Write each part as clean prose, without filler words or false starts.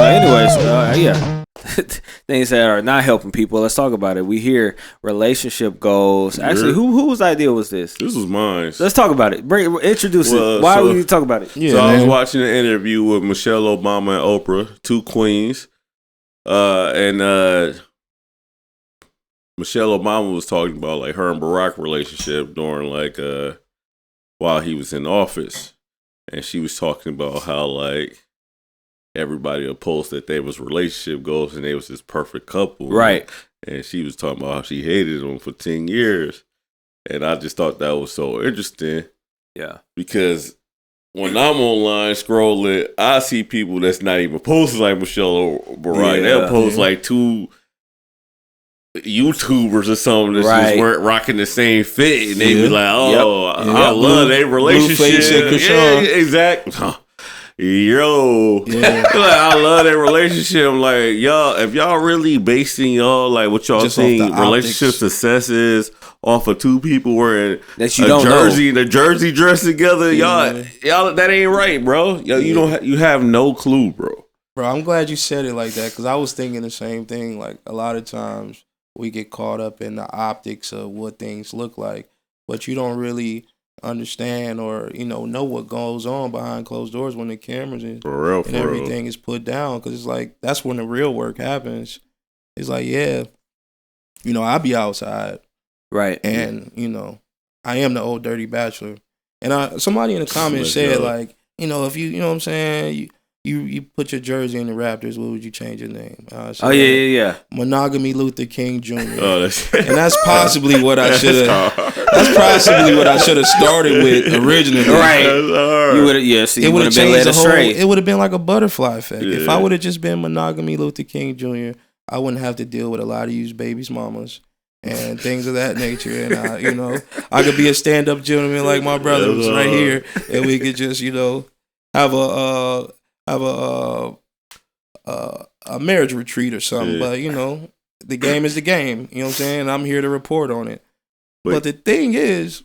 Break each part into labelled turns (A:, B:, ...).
A: Anyways, yeah. Things that are not helping people. Let's talk about it. We hear relationship goals. Actually, whose idea was this?
B: This was mine.
A: Let's talk about it. Introduce it. Why would you talk about it?
B: Yeah, so I was watching an interview with Michelle Obama and Oprah, two queens, and Michelle Obama was talking about like her and Barack relationship during like while he was in office, and she was talking about how like everybody opposed that they was relationship goals and they was this perfect couple.
A: Right.
B: And she was talking about how she hated them for 10 years. And I just thought that was so interesting.
A: Yeah.
B: Because when I'm online scrolling, I see people that's not even posting like Michelle or Barack. Yeah. They'll post like two YouTubers or something that just weren't rocking the same fit. And they be like, oh, I love their relationship. Yeah, exactly. Yo, like, I love that relationship. I'm like, y'all, if y'all really basing y'all like what y'all think relationship success is off of two people wearing a jersey dress together, y'all that ain't right, bro. You have no clue, bro.
C: Bro, I'm glad you said it like that because I was thinking the same thing. Like a lot of times we get caught up in the optics of what things look like, but you don't really understand or know what goes on behind closed doors when the cameras and everything is put down, because it's like that's when the real work happens. It's like I be outside,
A: right,
C: and I am the old dirty bachelor, and somebody in the comments said like if you what I'm saying you put your jersey in the Raptors, what would you change your name?
A: Yeah.
C: Monogamy Luther King Jr. And that's possibly what I should have. That's possibly what I should have started with originally.
A: Right. You would have. Yes.
C: It would have changed the whole. It would have been like a butterfly effect. Yeah. If I would have just been Monogamy Luther King Jr., I wouldn't have to deal with a lot of used babies' mamas and things of that nature. And I could be a stand-up gentleman like my brother was right here, and we could just have a marriage retreat or something. But the game is the game. You know what I'm saying? I'm here to report on it. But the thing is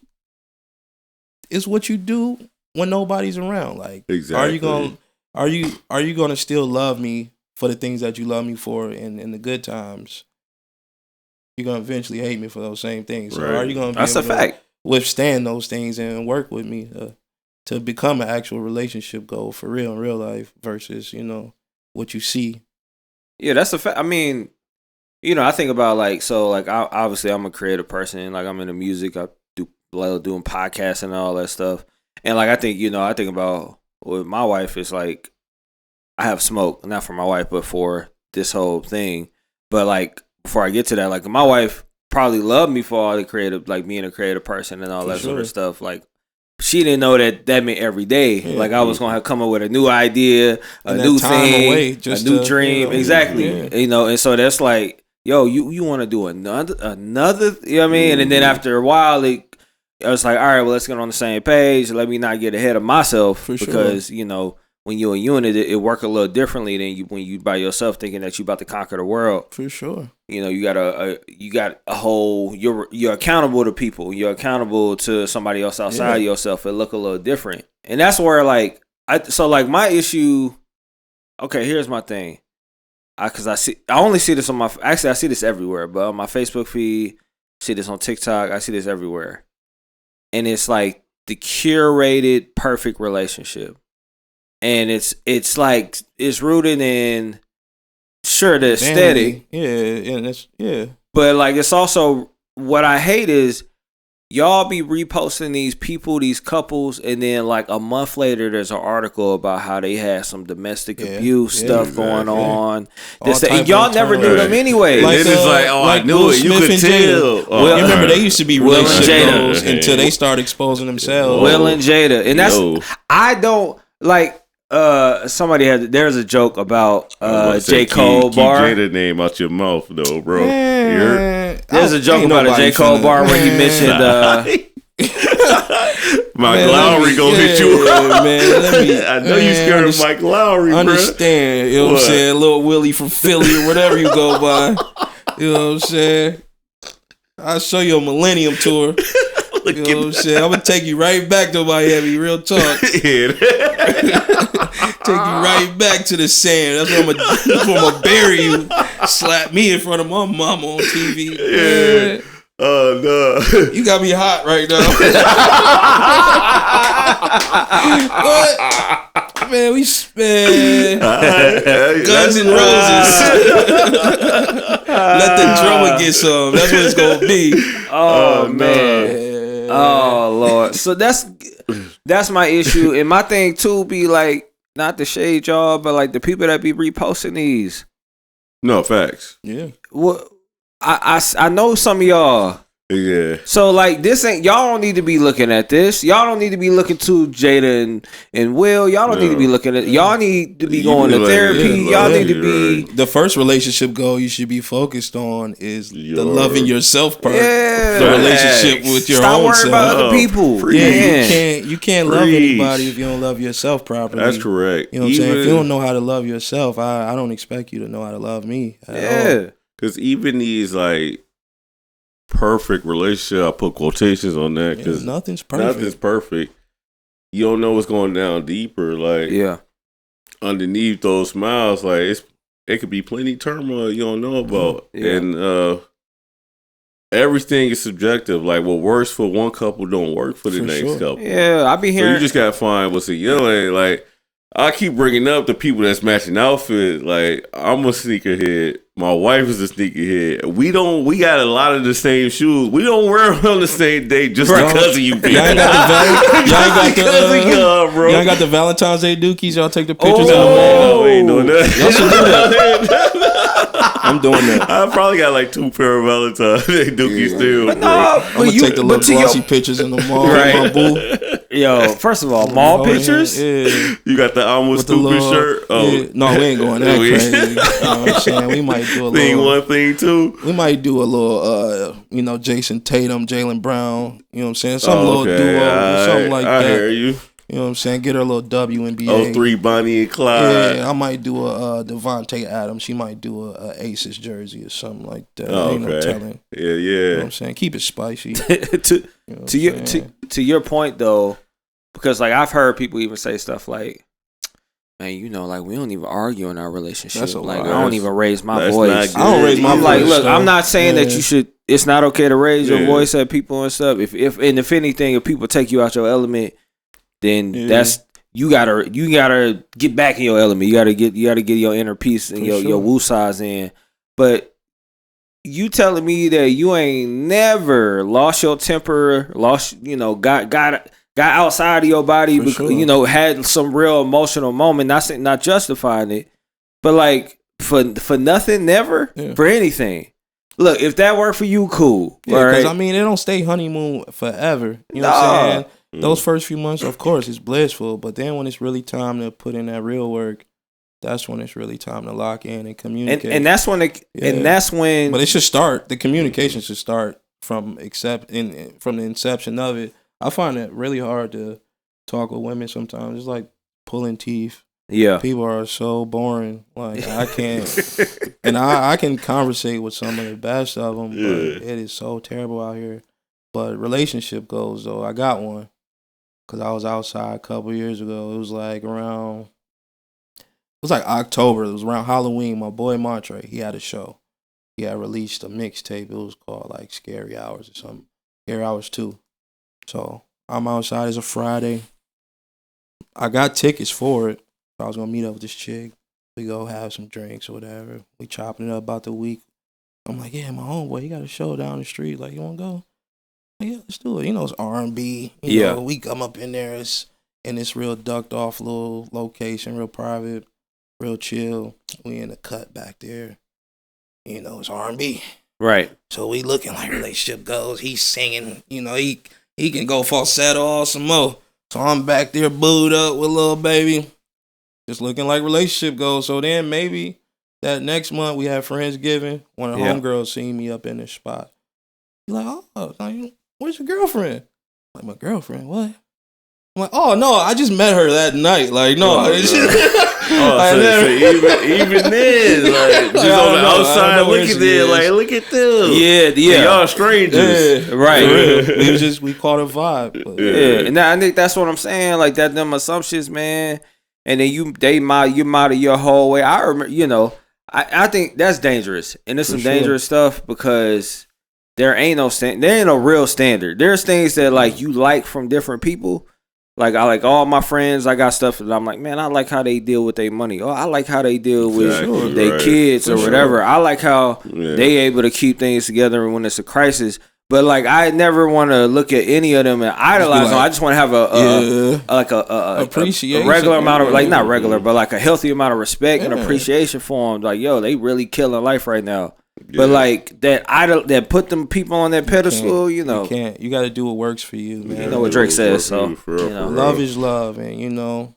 C: what you do when nobody's around. Like, exactly. Are you gonna still love me for the things that you love me for in the good times? You're gonna eventually hate me for those same things. So are you gonna be able to withstand those things and work with me to become an actual relationship goal for real in real life versus what you see?
A: Yeah, that's a fact. I mean, I think about obviously I'm a creative person. Like I'm into music. I love doing podcasts and all that stuff. And like I think about with my wife, it's like I have smoke, not for my wife, but for this whole thing. But like before I get to that, like my wife probably loved me for all the creative, like being a creative person and all that sort of stuff. Like she didn't know that meant every day. Yeah, like I was gonna come up with a new idea, a new thing, a new dream. Exactly. Yeah. And so that's like, yo, you want to do another, you know what I mean? And then after a while, I was like, all right, well, let's get on the same page. Let me not get ahead of myself because, when you're a unit, it work a little differently than when you by yourself thinking that you about to conquer the world.
C: For sure.
A: You got a whole, you're accountable to people. You're accountable to somebody else outside yourself. It look a little different. And that's where my issue, okay, here's my thing. I only see this I see this everywhere, but on my Facebook feed, I see this on TikTok, I see this everywhere. And it's like the curated perfect relationship. And it's like it's rooted in the aesthetic.
C: Yeah.
A: But like it's also what I hate is y'all be reposting these people, these couples, and then like a month later there's an article about how they had some domestic abuse stuff going on. And y'all never knew them anyway.
B: Like, it's like, I knew it. You could tell.
C: You remember they used to be relationship goals until they started exposing themselves.
A: Will and Jada. And that's I don't like there's a joke about J. Cole bar.
B: Keep Jada name out your mouth though, bro.
A: There's a joke about a J. Cole bar where he mentioned
B: Mike Lowry gonna hit you up, man. I know you scared of Mike Lowry, bro.
C: Understand, you know what I'm saying? Lil Willie from Philly or whatever you go by. You know what I'm saying? I'll show you a Millennium Tour. You know what I'm saying? I'm gonna take you right back to Miami. Real talk. Take you right back to the sand. That's where I'm gonna bury you. Slap me in front of my mama on TV.
B: Yeah. Oh no!
C: You got me hot right now. What? Man, we spend Guns N' Roses. Let the drummer get some. That's what it's gonna be.
A: Oh man. Oh Lord. So that's my issue, and my thing too be like, not to shade y'all, but like the people that be reposting these.
B: No facts.
C: Yeah.
A: What? I know some of y'all.
B: Yeah.
A: So like this ain't, y'all don't need to be looking at this. Y'all don't need to be looking to Jada and Will. Y'all don't need to be looking at. Y'all need to be going to therapy. Y'all need to be.
C: The first relationship goal you should be focused on is the loving yourself part. Yeah. The relationship with your
A: Stop
C: own
A: worrying
C: self.
A: about other people.
C: You can't love anybody if you don't love yourself properly.
B: That's correct.
C: You know what I'm saying? If you don't know how to love yourself, I don't expect you to know how to love me at all.
B: Because even these like perfect relationship, I put quotations on that because
C: nothing's perfect.
B: Nothing's perfect. You don't know what's going down deeper. Like underneath those smiles, like it could be plenty turmoil you don't know about, and everything is subjective. Like what works for one couple don't work for the next couple.
A: Yeah, I be hearing.
B: So you just gotta find what's a yelling. Like I keep bringing up the people that's matching outfits. Like I'm a sneakerhead. My wife is a sneakerhead. We got a lot of the same shoes. We don't wear them on the same day just because of you people.
C: Y'all ain't got the Valentine's Day dookies. Y'all take the pictures in the mall.
B: No, we ain't doing that.
C: Y'all should do that. I'm doing that.
B: I probably got like 2 pair of Valentine's Day dookies still.
A: But
C: I'm gonna take the little glossy pictures in the mall. Right. My boo.
A: Yo, first of all, mall pictures.
C: Yeah.
B: You got the I'm stupid shirt.
C: Oh, yeah. No, we ain't going that crazy. You know what I'm saying? We might do a
B: thing
C: little.
B: One thing two.
C: We might do a little, Jason Tatum, Jaylen Brown. You know what I'm saying? Some little duo, something like that.
B: I hear you.
C: You know what I'm saying? Get her a little WNBA.
B: 03 Bonnie and Clyde.
C: Yeah, I might do a Devontae Adams. She might do a Aces jersey or something like that.
B: Okay.
C: Ain't no telling.
B: Yeah.
C: You know what I'm saying? Keep it spicy.
A: To your point though, because like I've heard people even say stuff like, man, like we don't even argue in our relationship.
C: That's
A: like I don't even raise my voice.
C: I don't raise my voice.
A: Like, look, I'm not saying that you should. It's not okay to raise your voice at people and stuff. If anything, if people take you out your element, then that's you gotta get back in your element. You gotta get your inner peace and your woo size in. But you telling me that you ain't never lost your temper, got outside of your body, because, had some real emotional moment. Not justifying it, but like for nothing, never for anything. Look, if that worked for you, cool.
C: Yeah, because it don't stay honeymoon forever. You know what I'm saying? Those first few months, of course, it's blissful, but then when it's really time to put in that real work, that's when it's really time to lock in and communicate.
A: And that's when
C: But it should start. The communication should start from the inception of it. I find it really hard to talk with women sometimes. It's like pulling teeth.
A: Yeah.
C: People are so boring. Like I can't, and I can conversate with some of the best of them, but it is so terrible out here. But relationship goals though, I got one because I was outside a couple years ago. It was like October. It was around Halloween. My boy Montre, he had a show. He had released a mixtape. It was called like Scary Hours or something. Scary Hours 2. So I'm outside. It's a Friday. I got tickets for it. I was gonna meet up with this chick. We go have some drinks or whatever. We chopping it up about the week. I'm like, yeah, my homeboy, he got a show down the street. Like, you wanna go? Like, yeah, let's do it. It's R&B. You know, we come up in there. It's in this real ducked off little location, real private, real chill. We in the cut back there. It's R&B.
A: Right.
C: So we looking like relationship goals. He's singing. He can go falsetto or some more. So I'm back there booed up with little baby. Just looking like relationship goals. So then maybe that next month we have Friendsgiving. One of the homegirls seen me up in this spot. He's like, oh, where's your girlfriend? I'm like, my girlfriend? What? I'm like, oh, no, I just met her that night. Like, no.
B: So even then, like just on the outside looking there, like look at them.
A: Yeah.
B: Y'all strangers,
A: right?
C: We caught a vibe.
A: And I think that's what I'm saying. Like that, them assumptions, man. And then you model your whole way. I remember, I think that's dangerous, and there's some dangerous stuff because there ain't no real standard. There's things that like you like from different people. Like I like all my friends. I got stuff that I'm like, man, I like how they deal with their money. Oh, I like how they deal with their kids or whatever. I like how they able to keep things together when it's a crisis. But like, I never want to look at any of them and idolize them. I just want to have a appreciation, a regular amount of not regular, but like a healthy amount of respect and appreciation for them. Like, yo, they really killing life right now. Yeah. But like that put them people on that pedestal, you
C: can't. You got to do what works for you, man.
A: You know what Drake says. So
C: love is love, and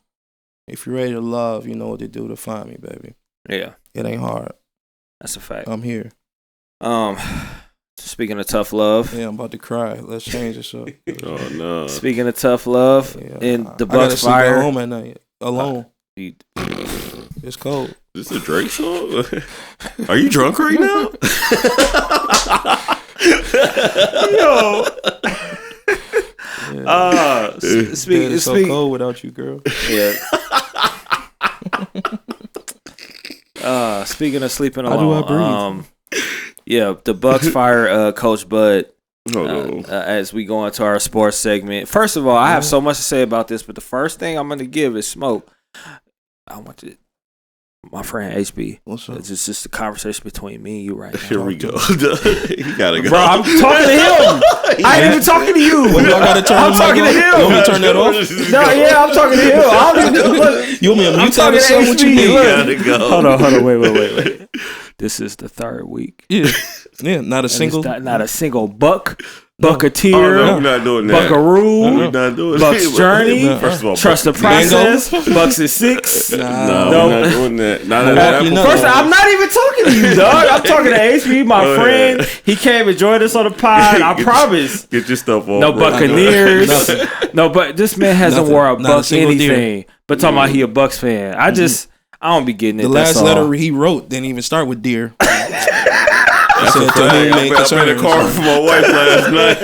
C: if you're ready to love, you know what to do to find me, baby.
A: Yeah,
C: it ain't hard.
A: That's a fact.
C: I'm here.
A: Speaking of tough love,
C: I'm about to cry. Let's change this up.
B: Oh no!
A: Speaking of tough love, and the Bucks fire
C: at home at night alone. It's cold.
B: Is this a Drake song? Are you drunk right now?
C: Yo. It's so cold without you, girl.
A: Yeah. Speaking of sleeping alone,
C: how do I breathe?
A: The Bucks fire Coach Bud. As we go into our sports segment. First of all, I have so much to say about this, but the first thing I'm going to give is smoke. I want to. My friend HB.
C: What's up?
A: It's just a conversation between me and you right now.
B: Here we go. You gotta go.
A: Bro, I'm talking to him. I ain't even talking to you.
C: Well, I gotta turn
A: I'm talking to him.
C: You want me to turn that off?
A: No, I'm talking to him. I don't even look.
C: You want me to mute that or something? What you mean?
B: You gotta go.
A: Hold on. Wait. This is the third week.
C: Yeah. Not a single.
A: Not a single buck. Bucketeer,
B: we're not doing that.
A: Buckaroo,
B: we're not doing
A: Bucks Journey.
B: First of all,
A: Trust the process. Bucks is 6.
B: No, we're not doing that.
A: First, I'm not even talking to you, dog. I'm talking to HB, my friend. He came and joined us on the pod. I promise.
B: Get your stuff off.
A: No Buccaneers. No, but this man hasn't wore a Buck anything. Deer. But talking about he a Bucks fan. I don't be getting it.
C: The last letter he wrote didn't even start with dear.
B: I made a call from my wife last night.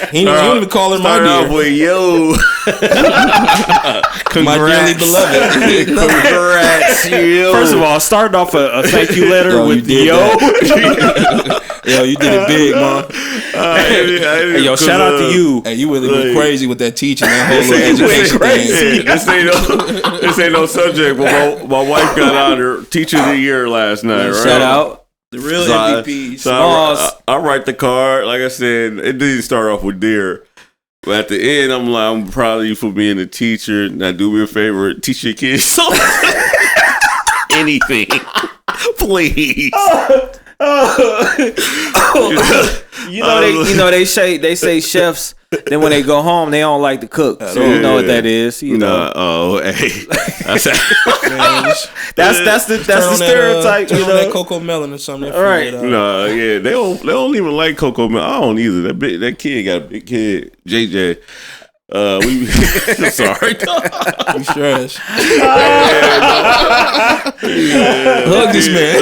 C: He didn't even call her my dear.
B: With, yo.
C: My dearly beloved.
A: Congrats, yo. First of all, starting off a thank you letter with yo.
C: Yo, you did it big, man.
A: Hey, yo, shout out to you.
C: Hey, you really went crazy with that teaching, that whole little education thing.
B: This ain't no subject, but my wife got out her teacher of the year last night, right?
A: Shout out.
C: The real MVP.
B: So I write the card. Like I said, it didn't start off with dear. But at the end, I'm like, I'm proud of you for being a teacher. Now, do me a favor, teach your kids anything, please.
A: They say chefs. Then when they go home, they don't like to cook. So you know what that is. You know.
B: Hey,
A: that's the stereotype.
C: Turn on that Coco Melon or something.
A: All right.
B: They don't even like Coco Melon. I don't either. That kid got a big kid, JJ. Sorry.
C: You trash. Hug this man.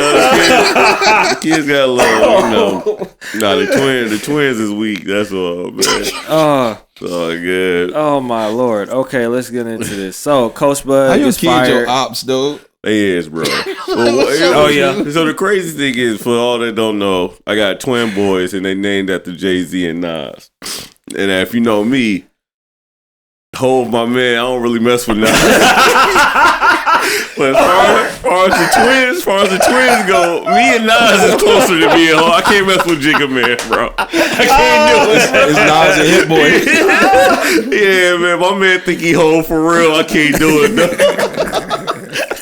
B: The kids got love, the twins is weak. That's all, man. It's all good.
A: Oh my Lord. Okay, let's get into this. So, Coach Bud,
C: how your kids your ops, dude?
B: They is, bro. So the crazy thing is, for all that don't know, I got twin boys, and they named after Jay-Z and Nas. And if you know me, Hov, my man, I don't really mess with Nas. But as far as the twins go, me and Nas is closer to being Hov. I can't mess with Jigga Man, bro. I can't do it.
C: It's Nas a hit boy.
B: Yeah, man, my man think he Hov for real. I can't do it. No.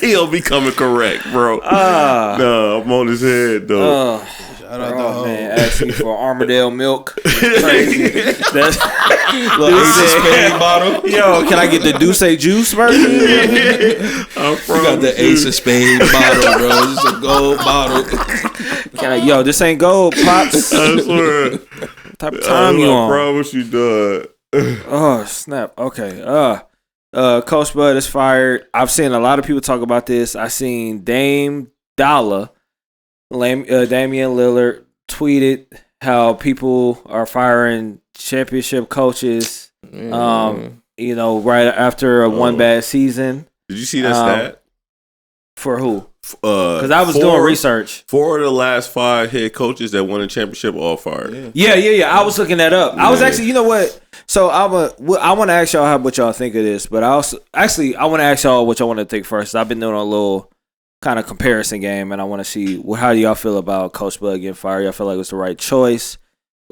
B: He'll be coming correct, bro. No, I'm on his head, though.
A: Man, asking for Armadale milk. Crazy. That's
C: little Ace of Spade bottle.
A: Yo, can I get the Douce juice, bro?
C: You got the Ace of Spade bottle, bro. This is a gold bottle.
A: Yo, this ain't gold, Pops.
B: I swear.
A: What type of time you on?
B: I promise you, dog.
A: Oh, snap. Okay. Coach Bud is fired. I've seen a lot of people talk about this. I seen Damian Lillard tweeted how people are firing championship coaches. You know, right after a one bad season.
B: Did you see that stat?
A: For who? Because I was doing research.
B: 4 of the last 5 head coaches that won a championship all fired.
A: Yeah. I was looking that up. I was actually, you know what? So I want to ask y'all what y'all think of this, but I want to ask y'all what y'all want to think first. I've been doing a little kind of comparison game, and I want to see how do y'all feel about Coach Bud getting fired? Y'all feel like it was the right choice?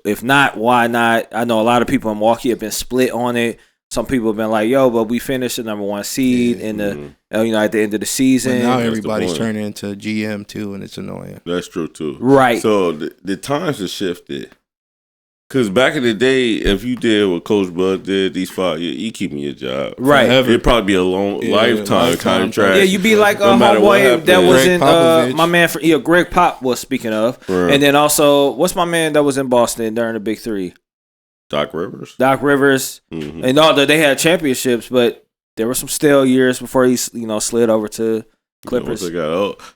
A: If not, why not? I know a lot of people in Milwaukee have been split on it. Some people have been like, "Yo, but we finished the number 1 seed in the at the end of the season."
C: But now everybody's turning into GM too, and it's annoying.
B: That's true too.
A: Right.
B: So the times have shifted. Because back in the day, if you did what Coach Bud did these 5 years, you keeping your job.
A: Right.
B: It'd probably be a lifetime contract.
A: Yeah, you'd be like homeboy that was in my man from Greg Pop was speaking of, and then also what's my man that was in Boston during the Big 3?
B: Doc Rivers.
A: Mm-hmm. And all that they had championships, but there were some stale years before he slid over to Clippers.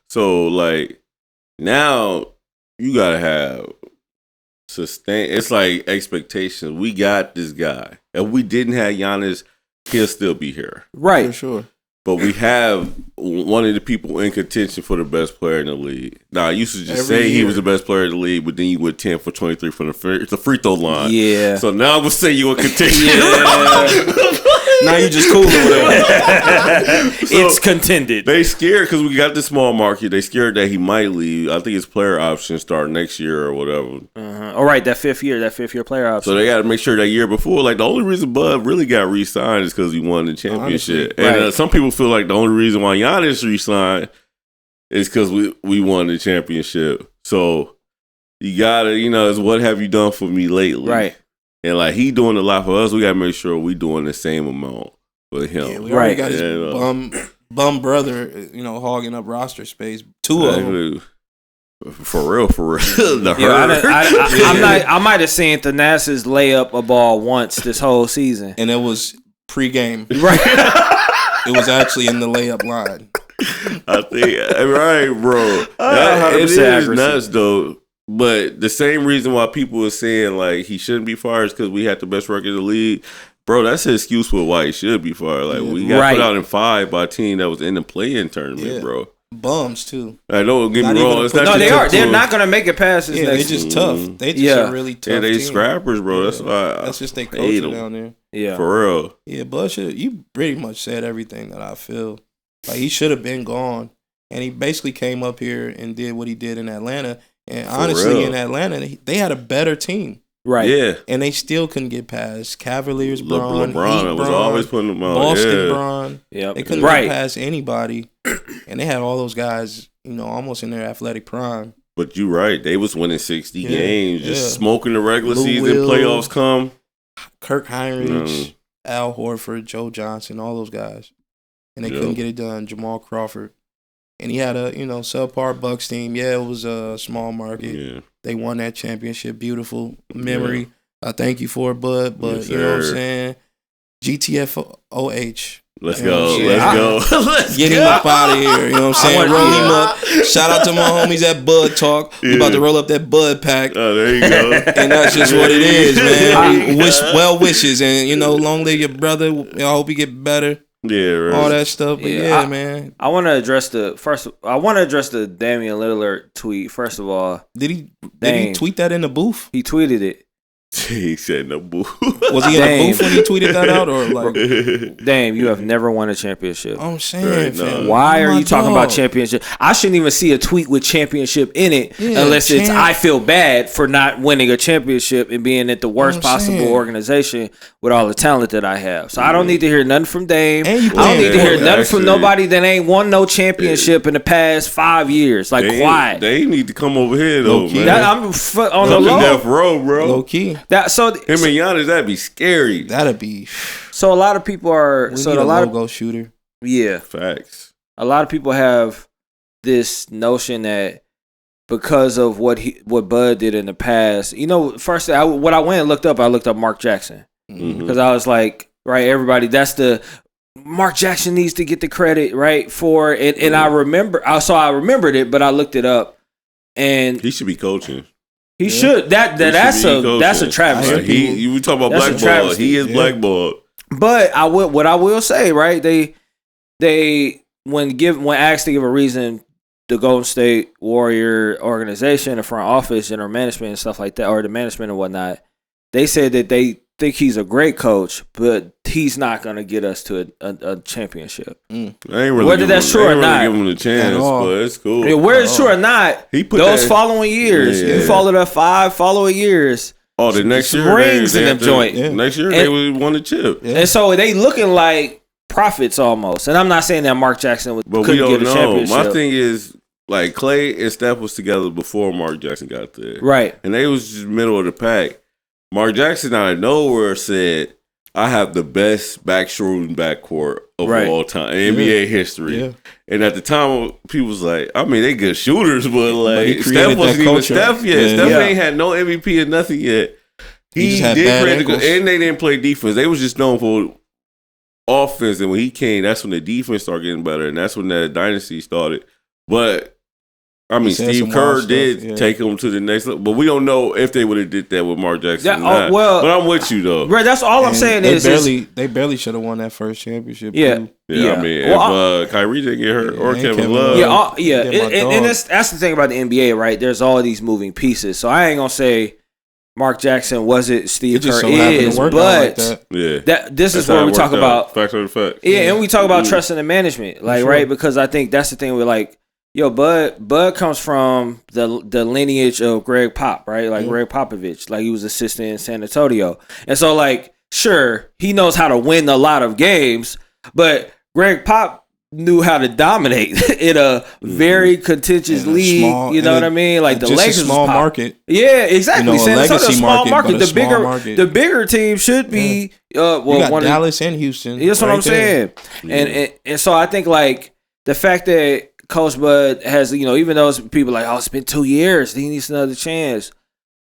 B: So like now you gotta have sustain. It's like expectations. We got this guy. If we didn't have Giannis, he'll still be here.
A: Right.
C: For sure.
B: But we have one of the people in contention for the best player in the league. Now, I used to just say he was the best player in the league, but then you went 10 for 23 from the free throw line.
A: Yeah.
B: So now I'm going to say you in contention.
C: Now you just cool with it.
A: It's contended.
B: They scared because we got the small market. They scared that he might leave. I think his player option start next year or whatever.
A: All right, that fifth year player option.
B: So they got to make sure that year before, like the only reason Bud really got re-signed is because he won the championship. Honestly, and some people feel like the only reason why Giannis re-signed is because we won the championship. So you gotta, it's what have you done for me lately?
A: Right.
B: And like he doing a lot for us, we gotta make sure we doing the same amount for him.
C: Yeah, we already got his bum brother, hogging up roster space. 2 of them.
B: For real. The hurt.
A: I might have seen Thanasis lay up a ball once this whole season,
C: and it was pregame.
A: Right.
C: It was actually in the layup line.
B: I think right, bro. It is nuts though. But the same reason why people are saying like he shouldn't be fired is because we had the best record in the league. Bro, that's an excuse for why he should be fired. Like we got put out in 5 by a team that was in the play-in tournament, bro.
C: Bums too.
B: I don't get me wrong.
A: They are. They're not gonna make it past this.
C: They're just tough. They just a really tough.
B: Yeah, they
C: team.
B: Scrappers, bro. That's why.
C: That's just they culture down there.
A: Yeah,
B: for real.
C: Yeah, but you pretty much said everything that I feel. Like he should have been gone, and he basically came up here and did what he did in Atlanta. And honestly, in Atlanta, they had a better team.
A: Right.
B: Yeah.
C: And they still couldn't get past Cavaliers, Bron,
B: LeBron was always putting them on.
C: Boston, Bron.
A: Yep.
C: They couldn't get past anybody. And they had all those guys, almost in their athletic prime.
B: But you're right. They was winning 60 games, just smoking the regular season. Playoffs come.
C: Kirk Heinrich, Al Horford, Joe Johnson, all those guys. And they couldn't get it done. Jamal Crawford. And he had a, subpar Bucks team. Yeah, it was a small market. Yeah. They won that championship. Beautiful memory. Yeah. I thank you for it, Bud. But you know what I'm saying? GTFOH.
B: Let's go. Let's
C: get him up out of here. You know what I'm saying? Roll him up. Shout out to my homies at Bud Talk. We about to roll up that Bud pack.
B: Oh, there you go.
C: And that's just what it is, man. Well wishes. And, long live your brother. I hope he get better.
B: Yeah, right.
C: All that stuff. But man.
A: I want to address the Damian Lillard tweet. First of all,
C: did he tweet that in the booth?
A: He tweeted it.
B: He said no booth.
C: Was he in the booth when he tweeted that out, or like?
A: Dame, you have never won a championship.
C: I'm saying,
A: fam. Why are you talking about championship? I shouldn't even see a tweet with championship in it unless it's I feel bad for not winning a championship and being at the worst possible organization with all the talent that I have. So I don't need to hear nothing from Dame. I don't need to hear nothing from nobody that ain't won no championship in the past 5 years. Like, why?
B: They need to come over here though, man.
A: I'm on the low.
B: Death row, bro.
C: Low key.
B: Him and Giannis, that'd be scary.
C: That'd be.
A: So a lot of people are.
C: We need a logo shooter.
A: Yeah,
B: facts.
A: A lot of people have this notion that because of what Bud did in the past, first what I went and looked up, I looked up Mark Jackson because I was like, right, everybody. That's the Mark Jackson needs to get the credit, right, for it. And I remembered it, but I looked it up, and
B: he should be coaching.
A: He should. That's a travesty.
B: You talk about blackball. He is blackballed.
A: But what I will say, right? They when asked to give a reason, the Golden State Warrior organization, the front office, general management, and stuff like that, or the management and whatnot, they said that they think he's a great coach, but he's not going to get us to a championship.
B: I ain't really
A: whether that's true or not,
B: give him a chance, but it's cool.
A: Yeah, whether it's true or not, those following years, you followed up 5 following years.
B: Oh, the next year
A: rings in them joint.
B: Next year they won the chip,
A: and so they looking like prophets almost. And I'm not saying that Mark Jackson couldn't get a championship.
B: My thing is, like, Clay and Steph was together before Mark Jackson got there,
A: right?
B: And they was just middle of the pack. Mark Jackson out of nowhere said, I have the best shooting backcourt of all time in NBA history. Yeah. And at the time, people was like, I mean, they good shooters, but like Steph wasn't even Steph yet. Yeah. Steph ain't had no MVP or nothing yet. He did critical, and they didn't play defense. They was just known for offense. And when he came, that's when the defense started getting better. And that's when that dynasty started. But I mean, Steve Kerr did take him to the next level, but we don't know if they would have did that with Mark Jackson or not. Well, but I'm with you though.
A: Right, that's all I'm saying
C: they barely should have won that first championship.
A: Yeah,
C: too.
B: Yeah. I mean, if Kyrie didn't get hurt or Kevin Love,
A: and that's the thing about the NBA, right? There's all these moving pieces, so I ain't gonna say Mark Jackson wasn't Steve Kerr is, but this is where we talk about
B: fact or the fact.
A: Yeah, and we talk about trust in the management, like right, because I think that's the thing with like. Yo, Bud comes from the lineage of Greg Pop, right? Like Greg Popovich, like he was assistant in San Antonio. And so like, sure, he knows how to win a lot of games, but Greg Pop knew how to dominate in a very contentious league. Small, you know what I mean? Like the Lakers,
C: a small market.
A: Yeah, exactly.
C: San Antonio, a small market.
A: The bigger team should be.
C: You got Dallas and Houston.
A: That's what I'm saying. And so I think like the fact that Coach Bud has, even though people are like, it's been 2 years, he needs another chance.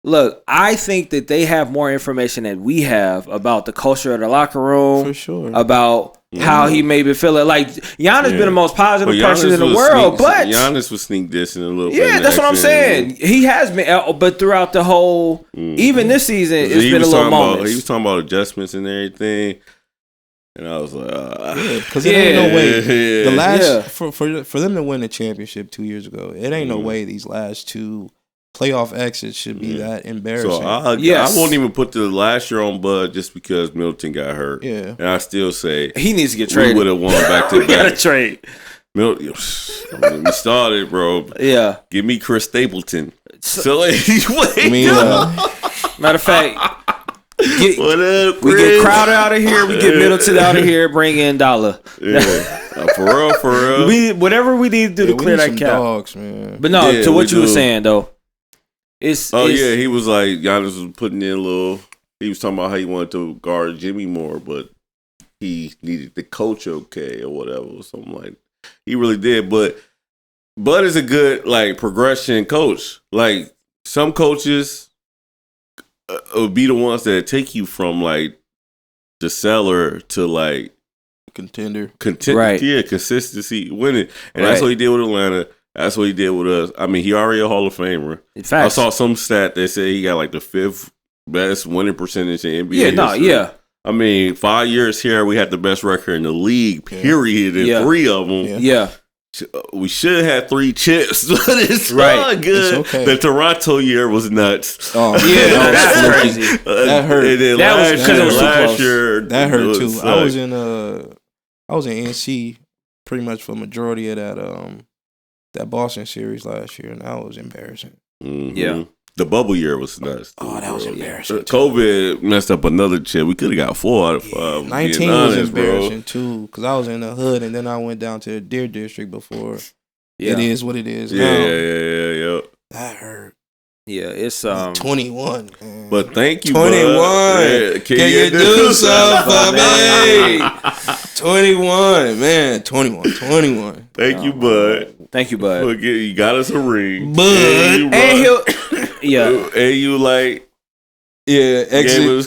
A: Look, I think that they have more information than we have about the culture of the locker room.
C: For sure.
A: About how he may be feeling. Like, Giannis been the most positive person in the world, but
B: Giannis was sneak dissing a little bit.
A: Yeah, that's what I'm saying. He has been, but throughout the whole, even this season, it's been a little moment.
B: He was talking about adjustments and everything. And I was like,
C: because it ain't no way. The last for them to win the championship 2 years ago, it ain't no way these last 2 playoff exits should be that embarrassing.
B: So I won't even put the last year on Bud just because Middleton got hurt.
C: Yeah,
B: and I still say
A: he needs to get traded.
B: We would have won back to back.
A: We gotta trade.
B: We started, bro.
A: Yeah,
B: give me Chris Stapleton.
A: Matter of fact.
B: What up, Chris?
A: We get Crowder out of here. We get Middleton out of here. Bring in Dollar.
B: Yeah, for real.
A: Whatever we need to do to clear that cap.
C: Dogs, man.
A: But no, to what you were saying though,
B: he was like Giannis was putting in a little. He was talking about how he wanted to guard Jimmy more, but he needed the coach or whatever, or something like. He really did, but Bud is a good like progression coach. Like some coaches. Would be the ones that take you from like the cellar to like
C: contender,
A: right?
B: Yeah, consistency, winning, and that's what he did with Atlanta. That's what he did with us. I mean, he already a Hall of Famer.
A: In fact,
B: I saw some stat that said he got like the 5th best winning percentage in NBA.
A: Yeah.
B: I mean, 5 years here, we had the best record in the league. Period, and 3 of them.
A: Yeah.
B: We should have 3 chips, but it's not good. It's okay. The Toronto year was nuts.
C: Oh, yeah, that's crazy. That hurt.
B: And then last year,
C: that hurt too. I was in NC pretty much for the majority of that Boston series last year, and that was embarrassing.
B: Mm-hmm. Yeah. The bubble year was nuts.
C: Oh, that was embarrassing.
B: COVID messed up another chip. We could have got 4 out of 5.
C: 19 was embarrassing too, because I was in the hood and then I went down to the Deer District before. It is what it is now.
B: Yeah.
C: That hurt.
A: Yeah, it's
C: 21. Man.
B: But thank you,
C: 21. Yeah, can you do something for me? 21, man. 21.
B: Thank you, Bud.
A: Thank you, Bud.
B: You got us a ring.
C: Bud.
A: And he'll, yeah.
B: And you like,
C: exit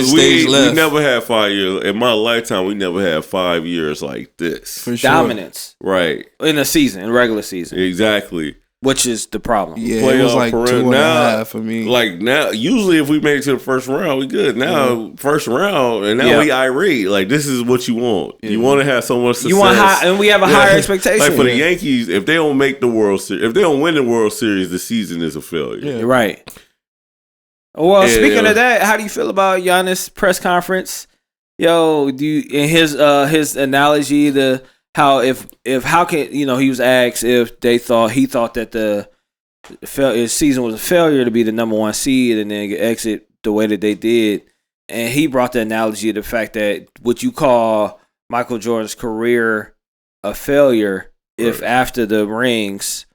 C: stage left.
B: We never had 5 years. In my lifetime, we never had 5 years like this.
C: For sure.
A: Dominance.
B: Right.
A: In a season, in regular season.
B: Exactly.
A: Which is the problem.
C: Yeah, it was like 2.5 for me.
B: Like now, usually if we make it to the first round, we good. Now, first round, and now we irate. Like, this is what you want. Yeah. You want to have so much success.
A: You want high, and we have a higher expectation.
B: Like for the Yankees, if they don't make the World Series, if they don't win the World Series, the season is a failure.
A: Yeah. Right. Well, speaking of that, how do you feel about Giannis' press conference? Yo, in his analogy, how can he was asked if he thought that his season was a failure to be the number one seed and then exit the way that they did, and he brought the analogy of the fact that what you call Michael Jordan's career a failure if after the rings,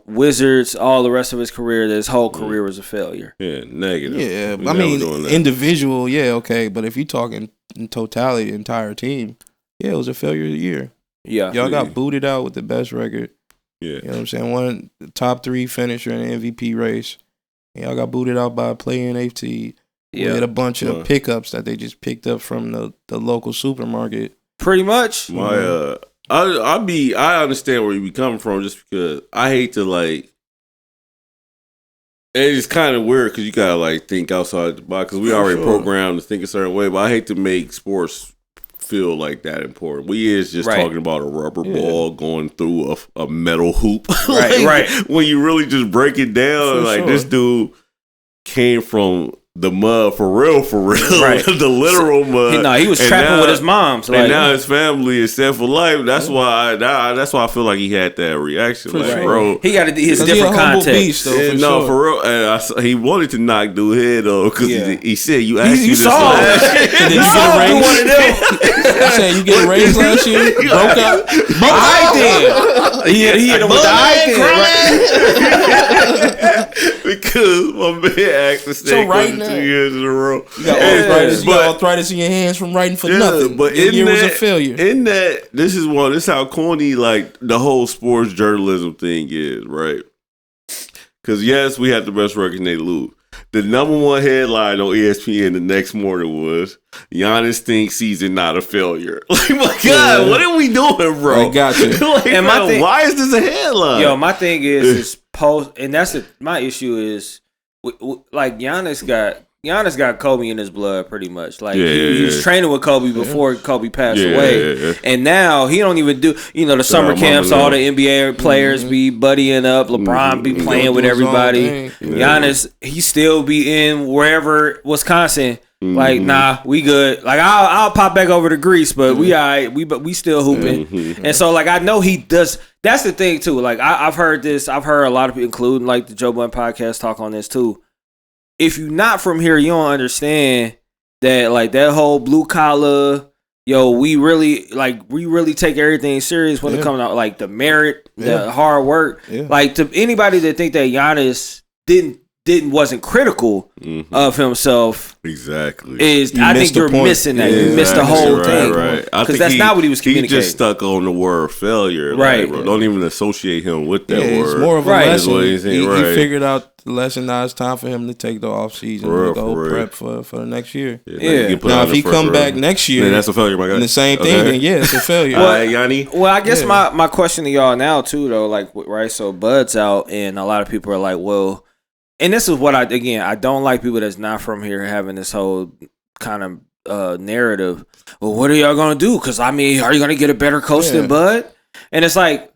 A: Wizards, all the rest of his career, his whole career was a failure.
B: Yeah, negative.
C: Yeah, I mean individual, okay, but if you're talking in totality, the entire team. Yeah, it was a failure year.
A: Yeah.
C: Y'all got booted out with the best record.
B: Yeah.
C: You know what I'm saying? One top 3 finisher in the MVP race. And y'all got booted out by a play-in 8 with a bunch of pickups that they just picked up from the local supermarket.
A: Pretty much.
B: I understand where you be coming from just because I hate to and it's kind of weird because you gotta think outside the box because we already programmed to think a certain way, but I hate to make sports feel like that important. We is just talking about a rubber ball going through a metal hoop.
A: Right.
B: When you really just break it down, this dude came from the mud for real, right? The literal mud.
A: He was trapping with his mom. So
B: and now his family is set for life. That's why. That's why I feel like he had that reaction. Bro,
A: he got his different context.
C: Beast, though,
B: for real. And he wanted to knock dude head though because he said you asked
A: you saw
C: it. And then you get a raise. I said you get a raise last year. Broke out.
A: I did. He hit him with the
B: eye because my man asked to stay right now. 2 years in a row.
C: You got arthritis in your hands from writing for nothing.
B: But
C: the year was a failure.
B: In that, this is how corny the whole sports journalism thing is, right? Because yes, we had the best record and they lose. The number one headline on ESPN the next morning was Giannis thinks season not a failure. Like, my God, what are we doing, bro?
C: I got you.
A: And
B: why is this a headline?
A: Yo, my thing is post, and my issue is Giannis got Kobe in his blood pretty much. He was training with Kobe before Kobe passed away. And now he don't even do, the summer camps, all the NBA players be buddying up, LeBron be playing with everybody. Giannis, he still be in wherever, Wisconsin. Nah, we good. I'll pop back over to Greece, but we all right. We still hooping. And so I know he does. That's the thing too. I've heard this. I've heard a lot of people, including the Joe Budden podcast, talk on this too. If you're not from here, you don't understand that that whole blue collar, we really take everything serious when it comes out the merit, the hard work. To anybody that think that Giannis wasn't critical of himself.
B: Exactly.
A: I think you're missing that. You missed the whole thing.
B: Right.
A: Because that's not what he was communicating.
B: He just stuck on the word failure.
A: Right.
B: Bro. Don't even associate him with that word.
C: It's more of a lesson. He figured out the lesson. Now it's time for him to take the off season and go prep for the next year. Now if he come back next year,
B: then that's a failure, my guy.
C: And the same thing, then it's a failure.
B: All right, Yanni.
A: Well, I guess my question to y'all now too though, so Bud's out and a lot of people are well. And this is what I don't like people that's not from here having this whole kind of narrative. Well, what are y'all gonna do? Because are you gonna get a better coach than Bud? And it's look,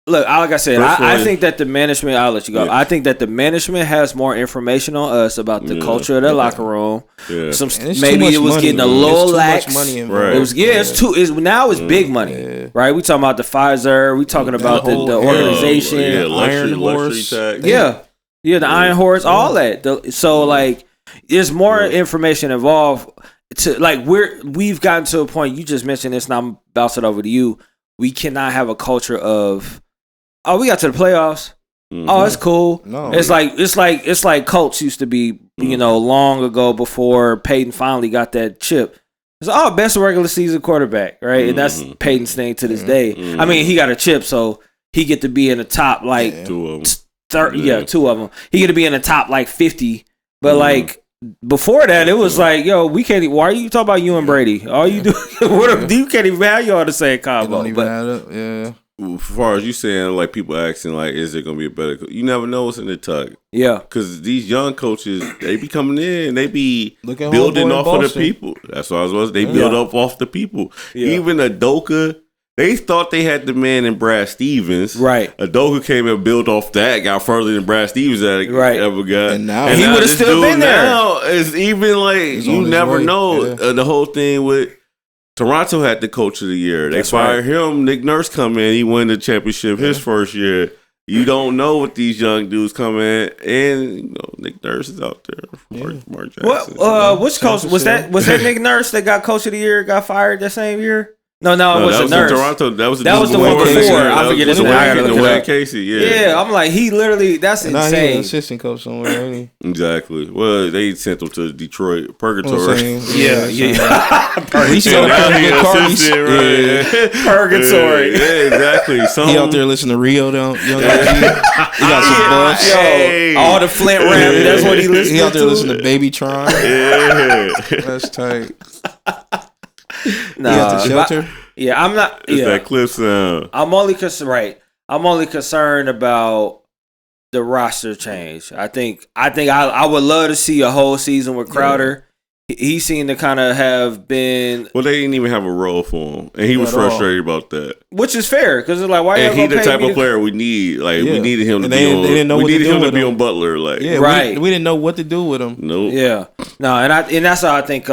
A: like I said, I think that the management. I'll let you go. I think that the management has more information on us about the culture of their locker room.
B: Yeah.
A: Maybe it was getting a little lax.
C: Money
B: right.
C: It was
A: now it's big money, right? We talking about the Pfizer. We talking about the organization.
C: Iron Horse.
A: Yeah, the Iron Horse, all that. There's more information involved. We've gotten to a point. You just mentioned this, and I'm bouncing over to you. We cannot have a culture of, we got to the playoffs. Oh, it's cool. No, it's like Colts used to be, long ago before Peyton finally got that chip. It's best regular season quarterback, right? And that's Peyton's thing to this day. I mean, he got a chip, so he get to be in the top
B: 2 of them.
A: 2 of them. He get to be in the top 50 But like before that, it was like, yo, we can't. Why are you talking about you and Brady? All you do, you can't even have y'all the same combo.
C: Don't even have it. Yeah.
B: As far as you saying, like people asking, like, is it gonna be a better? You never know what's in the tuck.
A: Yeah,
B: because these young coaches, they be coming in, they be building off of the people. That's what I was. They build up off the people. Yeah. Even Udoka, they thought they had the man in Brad Stevens.
A: Right.
B: Udoka came and built off that, got further than Brad Stevens ever got.
C: And now
A: he would have still been there.
B: Now it's even like you never know. Yeah. The whole thing with Toronto had the coach of the year. They fired him. Nick Nurse come in. He won the championship his first year. You don't know what these young dudes come in, and Nick Nurse is out there. Mark Jackson.
A: Which coach was that? Was that Nick Nurse that got coach of the year? Got fired that same year? No, it wasn't Nurse.
B: Toronto. That was the
A: one before. I forget his name. I gotta look it up.
B: Casey.
A: Yeah, I'm like, he literally. That's insane.
C: Now he's an assistant coach somewhere, ain't he?
B: Exactly. Well, they sent him to Detroit Purgatory.
A: Yeah.
C: He's still
A: Purgatory.
B: Yeah, exactly.
C: He out there listening to Rio down. He got some bucks.
A: Yo, all the Flint rap. That's what he listening to.
C: He out there listening to Baby Tron.
B: Yeah,
C: that's tight.
A: Nah,
C: he at the shelter.
A: I'm not.
B: It's that clip sound.
A: I'm only concerned about the roster change. I think I would love to see a whole season with Crowder. Yeah. He seemed to kind of have been.
B: Well, they didn't even have a role for him, and he was frustrated about that.
A: Which is fair because it's like, why?
B: And he the type of player we need. Like we needed him to be on. They didn't know we needed him to be on Butler. Like
A: right,
C: we didn't know what to do with him.
B: Nope.
A: Yeah, no, and that's how I think.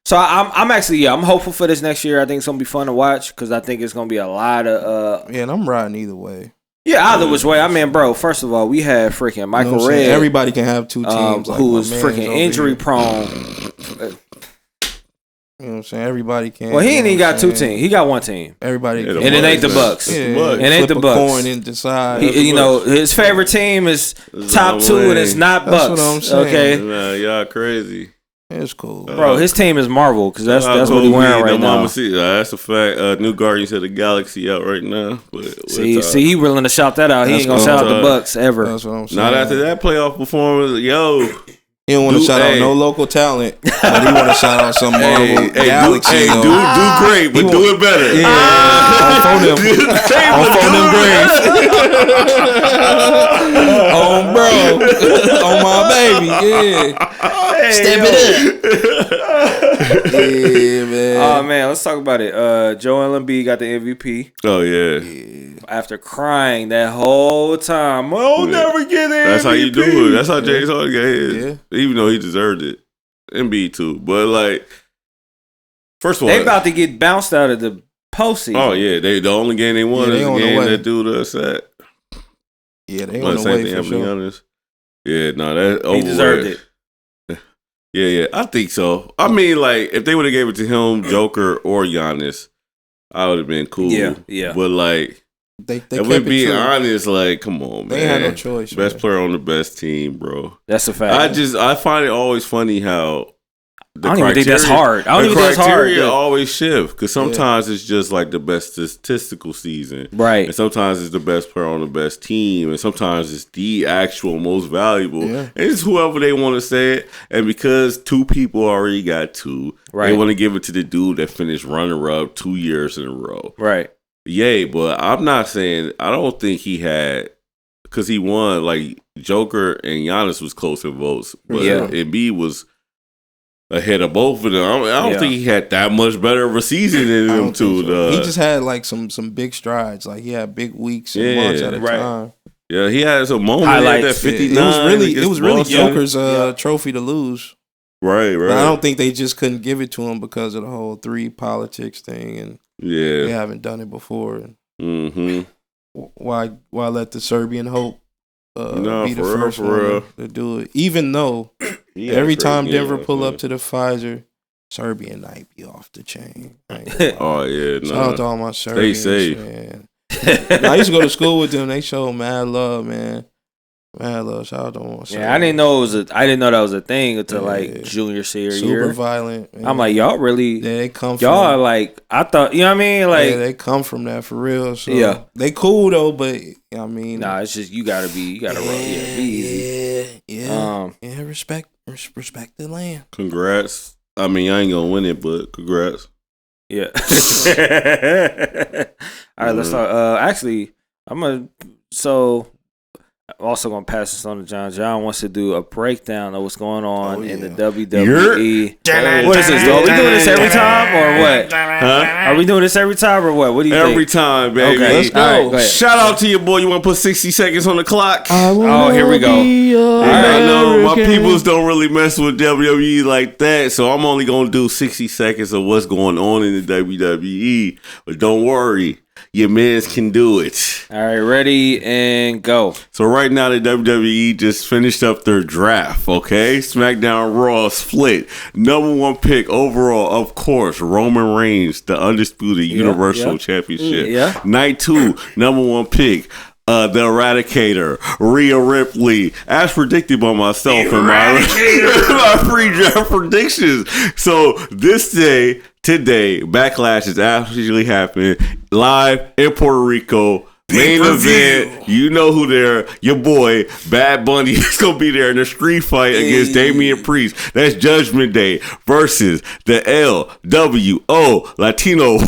A: So I'm actually I'm hopeful for this next year. I think it's gonna be fun to watch because I think it's gonna be a lot of.
C: And I'm riding either way.
A: Yeah, either which way. I mean, bro. First of all, we had freaking Michael Redd.
C: Everybody can have two teams.
A: Who was freaking injury prone.
C: You know what I'm saying? Everybody can.
A: Well, he ain't even got two teams. He got one team.
C: Everybody,
A: and it ain't the Bucks. It ain't the Bucks.
C: Coin and decide.
A: His favorite team is top two, and it's not Bucks.
C: That's what I'm saying.
A: Okay,
B: nah, y'all crazy.
C: It's cool,
A: bro. His team is Marvel because that's what he's wearing right now.
B: That's a fact. New Guardians of the Galaxy out right now. But
A: see, he willing to shout that out. He ain't gonna shout out the Bucks ever.
C: That's what I'm saying.
B: Not after that playoff performance,
C: He don't want to shout out no local talent, but he want to shout out some Marvel Galaxy.
B: Do great, but do it better.
C: Yeah, on them graves. On bro, on my baby. Yeah, step it up. Yeah, man.
A: Oh man, let's talk about it. Joel Embiid got the MVP.
B: Oh yeah.
A: After crying that whole time, I'll never get it.
B: That's how you do it. That's how James Harden is. Yeah. Even though he deserved it. Embiid too. But like, first of all,
A: they about to get bounced out of the postseason.
B: Oh yeah, the only game they won is the game that dude us at.
C: Yeah, they on the way for sure.
B: Honest. Yeah, no, that
A: he deserved it.
B: Yeah, I think so. I mean, like, if they would have gave it to him, Joker, or Giannis, I would have been cool.
A: Yeah.
B: But like, if we're being honest, like, come on, man.
C: They had no choice.
B: Best player on the best team, bro.
A: That's a fact.
B: I find it always funny how
A: I don't even think that's hard. I don't even think that's hard.
B: The criteria always shift because sometimes it's just like the best statistical season,
A: right?
B: And sometimes it's the best player on the best team, and sometimes it's the actual most valuable. Yeah. And it's whoever they want to say it. And because two people already got two, they want to give it to the dude that finished runner-up 2 years in a row,
A: right?
B: Yay, but I'm not saying I don't think he had because he won. Like Joker and Giannis was close in votes, but Embiid was ahead of both of them. I don't think he had that much better of a season than them two.
C: So. He just had like some big strides. Like he had big weeks and months at a time.
B: Yeah, he had some moments that 59.
C: It was really Joker's trophy to lose.
B: Right.
C: But I don't think they just couldn't give it to him because of the whole 3 politics thing, and they haven't done it before.
B: Mm-hmm.
C: Why let the Serbian Hope be the first one to do it? Even though every time Denver pull up to the Pfizer, Serbian night be off the chain.
B: Oh yeah,
C: shout out to all my Serbians.
B: Stay safe.
C: Man. I used to go to school with them. They showed mad love, man. Mad love. Shout out to all my Serbians.
A: I didn't know that was a thing until like junior senior year.
C: Super violent. Man.
A: I'm like, y'all really?
C: Yeah, they come.
A: Y'all like I thought. You know what I mean? Like
C: they come from that for real. So they cool though, but I mean,
A: it's just you gotta run. Be easy.
C: Yeah. Respect the land.
B: Congrats. I mean, I ain't gonna win it, but congrats.
A: Yeah. All right, let's start. Actually, I'm also gonna pass this on to John. John wants to do a breakdown of what's going on in the WWE. What is this? Are we doing this every time or what? Are we doing this every time or what? What do you think?
B: Every time, baby.
A: Okay, let's go. All right,
B: shout out to your boy. You want to put 60 seconds on the clock?
A: Oh, here we go.
B: I know my peoples don't really mess with WWE like that, so I'm only gonna do 60 seconds of what's going on in the WWE. But don't worry. Your mans can do it.
A: All right, ready and go.
B: So right now, the WWE just finished up their draft, okay? SmackDown Raw split. Number 1 pick overall, of course, Roman Reigns, the undisputed Universal Championship. Night 2, number 1 pick, the Eradicator, Rhea Ripley, as predicted by myself in my pre-draft predictions. So today, Backlash is actually happening live in Puerto Rico. Main event, you know who there. Your boy, Bad Bunny, is going to be there in a street fight against Damian Priest. That's Judgment Day versus the LWO Latino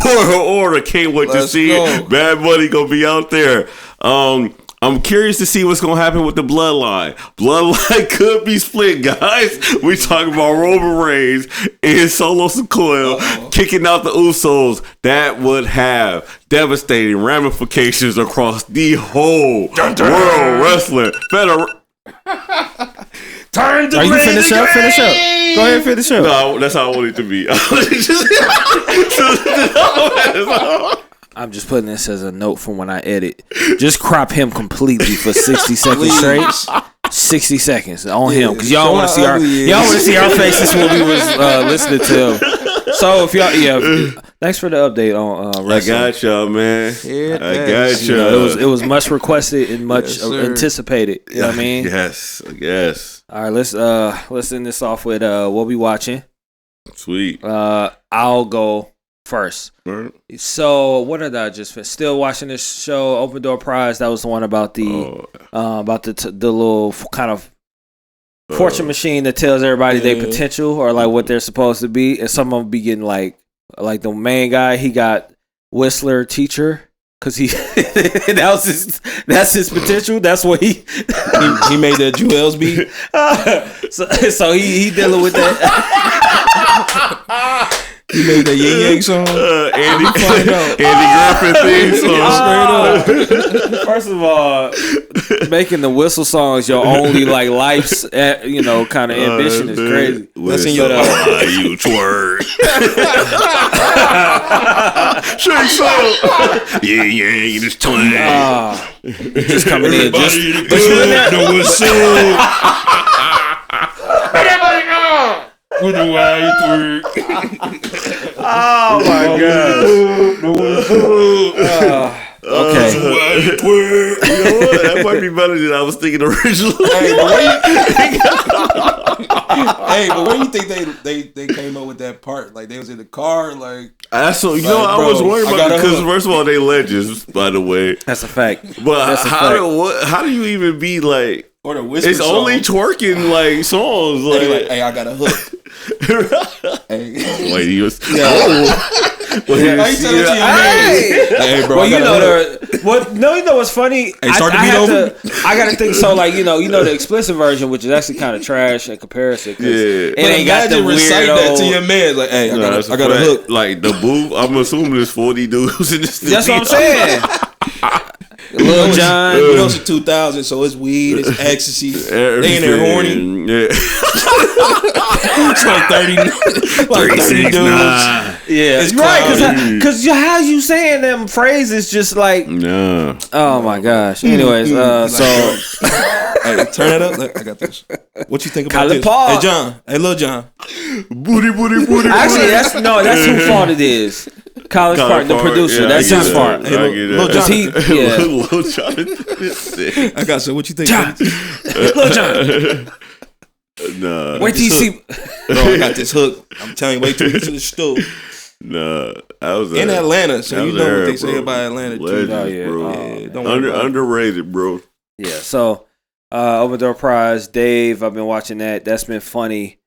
B: Order. Can't wait to see it. Bad Bunny going to be out there. I'm curious to see what's going to happen with the Bloodline. Bloodline could be split, guys. We talking about Roman Reigns and Solo Sikoa kicking out the Usos. That would have devastating ramifications across the whole World Wrestling Federation.
A: Turn to you finish up? Finish up. Go ahead and finish up.
B: No, that's how I want it to be.
A: I'm just putting this as a note from when I edit. Just crop him completely for 60 seconds straight. 60 seconds on him because y'all want to see our faces when we was listening to him. So if y'all, thanks for the update on wrestling.
B: I got y'all, man. I got y'all.
A: It was much requested and much anticipated. You know what I mean?
B: Yes, I guess.
A: All right, let's end this off with what we watching.
B: Sweet.
A: I'll go first.
B: Right.
A: So what did I just finish? Still watching this show, Open Door Prize. That was the one about the little kind of fortune machine that tells everybody their potential or like what they're supposed to be, and some of them be getting like the main guy. He got Whistler teacher because that's his potential. That's what he
C: made that Jewels beat.
A: So he dealing with that.
C: He made that Yin Yang song.
B: Andy Griffith theme song.
A: First of all, making the whistle songs your only like life's kind of ambition is crazy.
B: That's in your you twerk. Sure, so yeah, just twerk.
A: Just coming in, just
B: the whistle. With the white twerk.
A: Oh my god. Okay.
B: You know what? That might be better than I was thinking originally.
C: But when you think they came up with that part? Like they was in the car, like
B: I was worried about it because first of all they legends, by the way.
A: That's a fact.
B: But how do you even be like?
C: Or the whisper
B: it's
C: song.
B: only twerking like songs. Like,
C: hey, I got a hook.
B: Wait, he was.
C: How you tell it to your man? Hey, bro.
A: Well, you know what's funny?
C: Hey, start the beat over.
A: I gotta think so. Like you know the explicit version, which is actually kind of trash in comparison.
B: Yeah,
A: it ain't got the
C: recite that to your man. Like, hey, I got a hook.
B: Like the booth. I'm assuming there's 40 dudes in this.
A: That's what I'm saying. Lil Jon,
C: you know it's 2000, so it's weed, it's ecstasy. They in there horny.
B: Yeah.
C: It's like 30 dudes.
A: Yeah, it's right. Because how you saying them phrases just like
B: no.
A: Oh my gosh. Anyways, so
C: hey, turn it up. Look, I got this. What you think about this?
A: Paul.
C: Hey John. Hey Lil Jon.
B: Booty.
A: Actually, that's whose fault it is. College Park, the producer.
B: Yeah,
A: that's his fault.
C: Lil Jon.
B: Lil Jon.
C: I got so. What you think?
A: Lil Jon.
B: Nah.
A: Wait till you see.
C: Bro, I got this hook. I'm telling you, wait till you get to the stool.
B: Nah, I was
C: in Atlanta, so you know what they say about Atlanta
B: Legend,
C: too.
B: bro. Underrated, bro.
A: Yeah, so Open Door Prize, Dave. I've been watching that. That's been funny.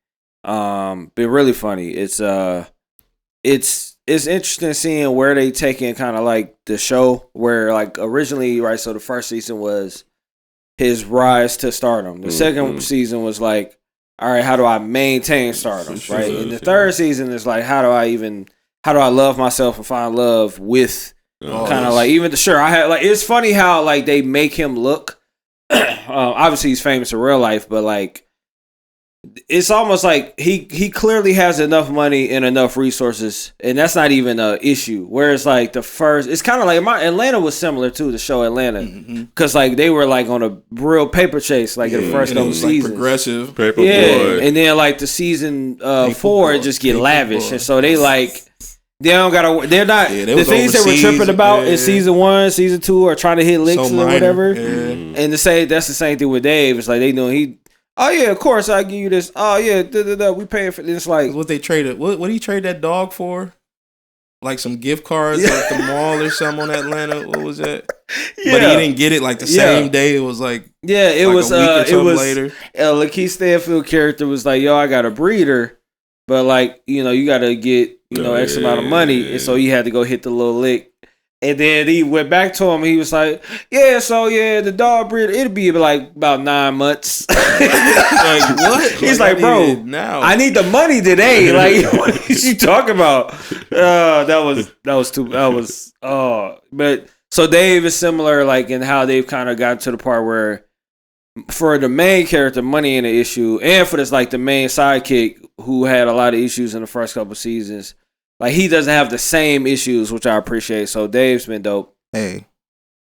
A: Been really funny. It's interesting seeing where they taking kind of like the show, where like originally, right? So the first season was his rise to stardom. The second season was like, all right, how do I maintain stardom, right? And the third season is like, how do I love myself and find love with kind of like even I had like it's funny how like they make him look. Obviously, he's famous in real life, but like. It's almost like he clearly has enough money and enough resources, and that's not even an issue. Whereas like it's kind of like Atlanta was similar to the show Atlanta, because like they were like on a real paper chase like in the first couple seasons,
C: like progressive
B: paper boy.
A: And then like the season 4 it just get lavish, and so they like they don't gotta they're not the things they were tripping about in season 1, season 2 are trying to hit licks or whatever, and that's the same thing with Dave. It's like they know oh yeah, of course I give you this. Oh yeah, we paying for this. Like
C: what they traded. What did he trade that dog for? Like some gift cards at the mall or something on Atlanta. What was that? Yeah. But he didn't get it like the same day. It was like
A: it
C: like
A: was
C: a week or
A: it was
C: later.
A: Lakeith Stanfield character was like, yo, I got a breeder, but like you got to get X amount of money, and so he had to go hit the little lick. And then he went back to him and he was like, the dog breeder, it'll be like about 9 months.
C: Like, what?
A: He's like, bro, now I need the money today. Like, what is you talking about? But so Dave is similar, like in how they've kind of gotten to the part where for the main character, money ain't an issue. And for this, like the main sidekick who had a lot of issues in the first couple of seasons, like, he doesn't have the same issues, which I appreciate. So, Dave's been dope.
C: Hey,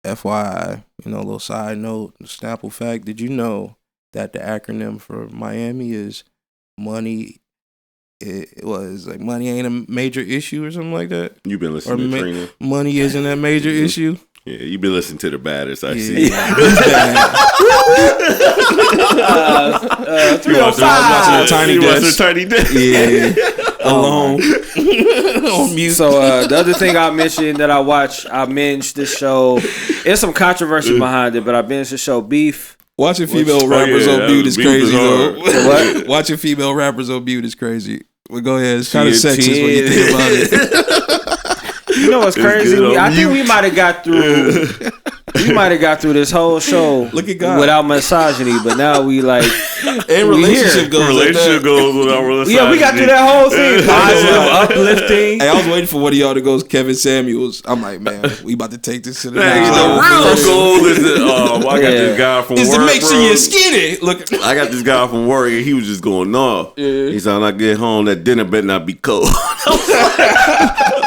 C: FYI, a little side note, Snapple fact. Did you know that the acronym for Miami is money? It was like money ain't a major issue or something like that?
B: You've been listening to Trina.
C: Money isn't a major issue?
B: Yeah, you've been listening to the baddest. I see.
A: 305.
C: Tiny Desk. Yeah. Alone. On mute.
A: So the other thing I mentioned that I binged this show. There's some controversy behind it, but I binged the show Beef.
C: Watching female rappers on mute is crazy, though. What? Watching female rappers on mute is crazy. Well, go ahead. It's kind of sexist when you think about it.
A: You know what's crazy? I think we might have got through. We might have got through this whole show without misogyny, but now we like
C: and relationship goes
B: without misogyny.
A: Yeah, we got through that whole thing. Positive, uplifting.
C: Hey, I was waiting for one of y'all to go Kevin Samuels. I'm like, man, we about to take this to the next
B: level. The real goal is that I got this guy from work.
C: Is to make sure you're skinny. Look,
B: I got this guy from work, and he was just going, no. He said, when I get home, that dinner better not be cold.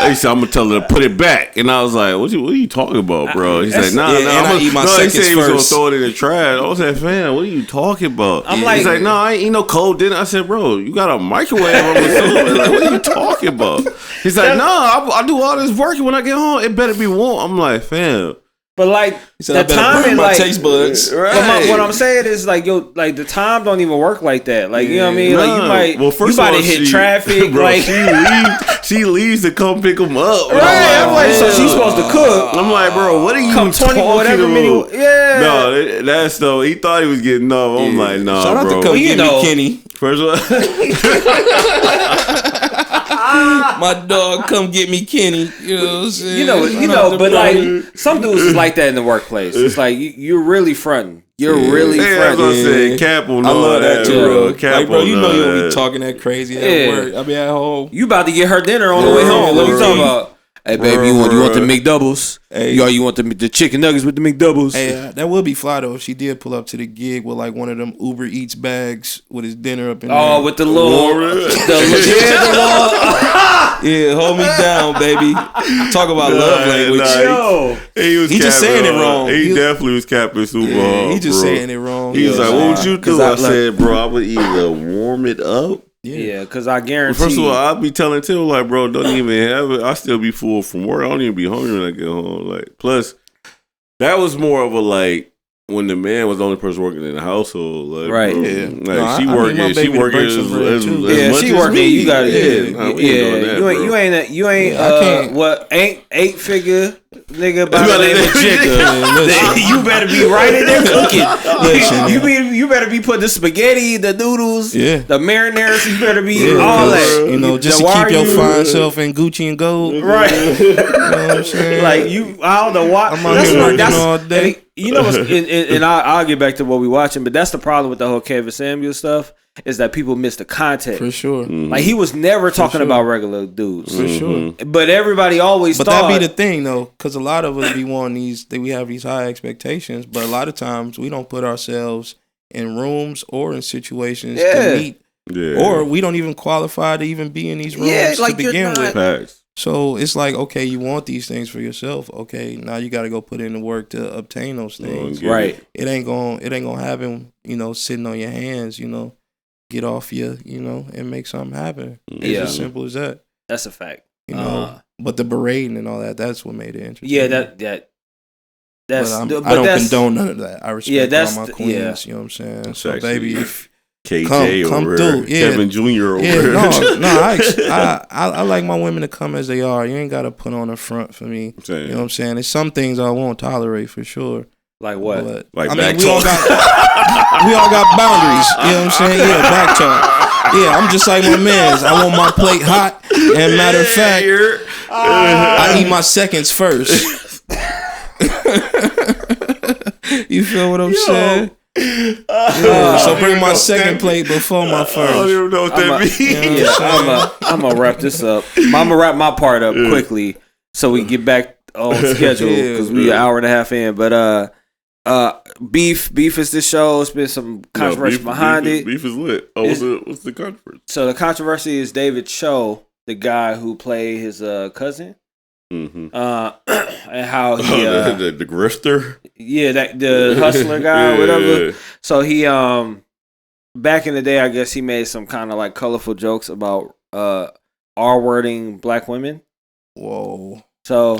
B: He said, I'm gonna tell her to put it back, and I was like, "What are you talking about, bro?" He's like, "Nah,
C: I eat my seconds
B: he said he was
C: first.
B: gonna throw it in the trash." I was like, "Fam, what are you talking about?" He's like, "No, I ain't eat no cold dinner." I said, "Bro, you got a microwave on the stove. Like, what are you talking about?" He's like, "No, I do all this work, and when I get home, it better be warm." I'm like, "Fam."
A: But like the timing, like
C: taste buds.
A: Right. What I'm saying is like the time don't even work like that. Like you know what I mean? Like you might to hit traffic.
B: Bro,
A: like
B: she leaves to come pick him up.
A: Right. I'm like, so she's supposed to cook.
B: I'm like, bro, what are you talking about?
A: Yeah.
B: No, that's though. He thought he was getting up. I'm like, nah,
C: shout out
B: bro.
C: to Come Get Me Kenny.
B: First of all,
C: my dog, come get me, Kenny. You know what I'm saying?
A: You know, but like some dudes is like that in the workplace. It's like you're really fronting. You're really fronting.
B: That's what I said. Cap will know.
C: I love that too, bro.
B: Cap
C: bro, you know you don't be talking that crazy at work. I be at home.
A: You about to get her dinner on the way home. What are you talking about? Hey, baby, you want the McDoubles? Hey, you want the chicken nuggets with the McDoubles?
C: Hey, that would be fly though if she did pull up to the gig with like one of them Uber Eats bags with his dinner up in there.
A: Oh, with the little,
C: yeah, hold me down, baby. Talk about love language.
B: He
C: just saying it wrong.
B: He definitely was capping super hard.
C: He just saying it wrong.
B: He was like, "What would you do?" I said, "Bro, I would either warm it up."
A: Yeah, because I guarantee.
B: First of all, I'll be telling Tim like, bro, don't even have it. I still be full from work. I don't even be hungry when I get home. Like, plus, that was more of a like, when the man was the only person working in the household, like,
A: right?
B: Bro,
A: yeah,
B: like she working. She working as much
A: she
B: as
A: working.
B: Me.
A: You got it.
B: Yeah,
A: you ain't what ain't 8-figure nigga by the name of Jigga. You better be right in there cooking. You better be putting the spaghetti, the noodles, the marinara. You better be all that.
C: You know, just to keep your fine self in Gucci and gold,
A: right?
C: You know what I'm saying?
A: Like I don't know why.
C: I'm out here working all day.
A: You know, and I'll get back to what we watching, but that's the problem with the whole Kevin Samuels stuff is that people miss the context.
C: For sure.
B: Mm-hmm.
A: Like he was never talking about regular dudes.
C: For sure.
A: But everybody always thought.
C: But that be the thing though, because a lot of us be wanting we have these high expectations, but a lot of times we don't put ourselves in rooms or in situations to meet. Yeah. Or we don't even qualify to even be in these rooms to begin with.
B: Facts.
C: So it's like, okay, you want these things for yourself. Okay, now you got to go put in the work to obtain those things.
A: Right.
C: It ain't gonna happen. You know, sitting on your hands. You know, get off you. You know, and make something happen. It's as simple as that.
A: That's a fact.
C: You know, but the berating and all that. That's what made it interesting.
A: Yeah, that's.
C: I don't condone none of that. I respect all my queens. Yeah. You know what I'm saying?
B: That's
C: so, baby, if
B: KJ
C: come
B: over
C: through. Yeah.
B: Kevin Jr. over
C: I like my women to come as they are. You ain't got to put on a front for me. You know what I'm saying? There's some things I won't tolerate for sure.
A: Like what?
C: But,
B: like
C: I mean,
B: we all
C: got boundaries. You know what I'm saying? Yeah, back talk. Yeah, I'm just like my mans. I want my plate hot. And matter of fact, I eat my seconds first. You feel what I'm saying? So bring my second plate before my first.
B: I don't even know what that means.
C: You know
A: I'm gonna wrap this up. I'm gonna wrap my part up quickly so we get back on schedule because we an hour and a half in. But beef is the show. It's been some controversy behind it.
B: Beef is lit. Oh, what's the controversy?
A: So the controversy is David Cho, the guy who played his cousin.
B: Mm-hmm.
A: And how he
B: the grifter,
A: the hustler guy or whatever. So he back in the day, I guess he made some kind of like colorful jokes about R-wording black women.
C: Whoa.
A: So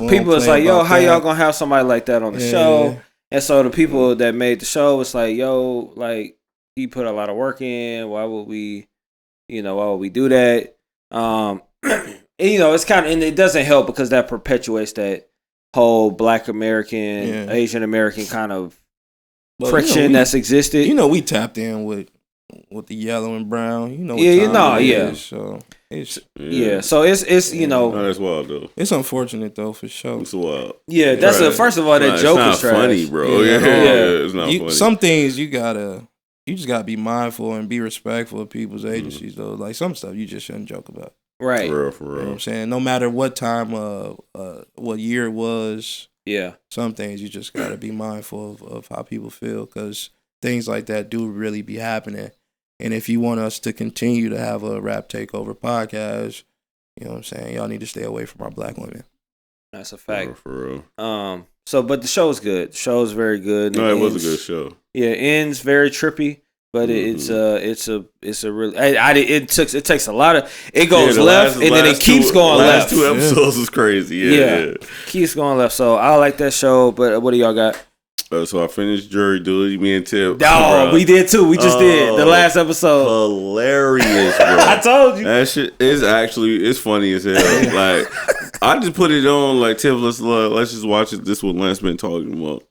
A: people was like, yo, how y'all gonna have somebody like that on the show? And so the people that made the show was like, yo, like he put a lot of work in. Why would we do that? And, you know, it's kind of, and it doesn't help because that perpetuates that whole Black American, Asian American kind of friction that's existed.
C: You know, we tapped in with the yellow and brown. You know, what time it is, so it's
A: So it's you know,
B: no, that's wild though.
C: It's unfortunate though for sure.
B: It's wild.
A: Yeah, that's first of all that joke is trash.
B: Funny, bro. Yeah, it's not funny.
C: Some things you just gotta be mindful and be respectful of people's agencies though. Like some stuff you just shouldn't joke about.
A: Right.
B: For real.
C: You know what I'm saying? No matter what time what year it was.
A: Yeah.
C: Some things you just gotta be mindful of how people feel because things like that do really be happening. And if you want us to continue to have a rap takeover podcast, you know what I'm saying? Y'all need to stay away from our black women.
A: That's a fact.
B: For real.
A: So but the show's good. The show's very good.
B: No, it was a good show.
A: Yeah, ends very trippy. But it's a really it takes a lot of it goes left and then it keeps going left.
B: Last two episodes is crazy. Yeah,
A: keeps going left. So I like that show. But what do y'all got?
B: So I finished Jury Duty. Me and Tip.
A: Oh, we did too. We just did the last episode.
B: Hilarious, bro.
A: I told you
B: that shit is it's funny as hell. Like I just put it on. Like Tip, let's just watch it. This is what Lance been talking about.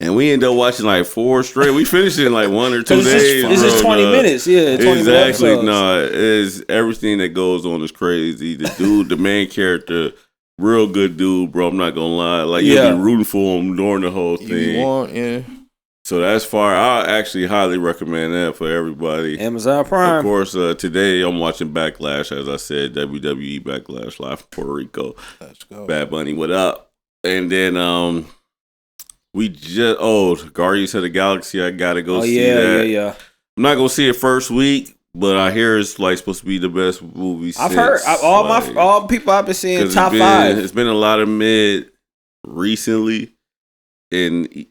B: And we ended up watching like 4 straight. We finished it in like 1 or 2 days.
A: It's just 20 minutes. Yeah, 20
B: exactly.
A: Minutes.
B: No, it's everything that goes on is crazy. The dude, the main character, real good dude, bro. I'm not gonna lie. Like you'll be rooting for him during the whole thing. So that's far. I actually highly recommend that for everybody.
A: Amazon Prime.
B: Of course, today I'm watching Backlash, as I said, WWE Backlash live from Puerto Rico.
C: Let's go.
B: Bad Bunny, what up? And then we just Guardians of the Galaxy. I gotta go see that.
A: Yeah.
B: I'm not gonna see it first week, but I hear it's like supposed to be the best movie.
A: I've heard all people I've been seeing top 5.
B: It's been a lot of mid recently, and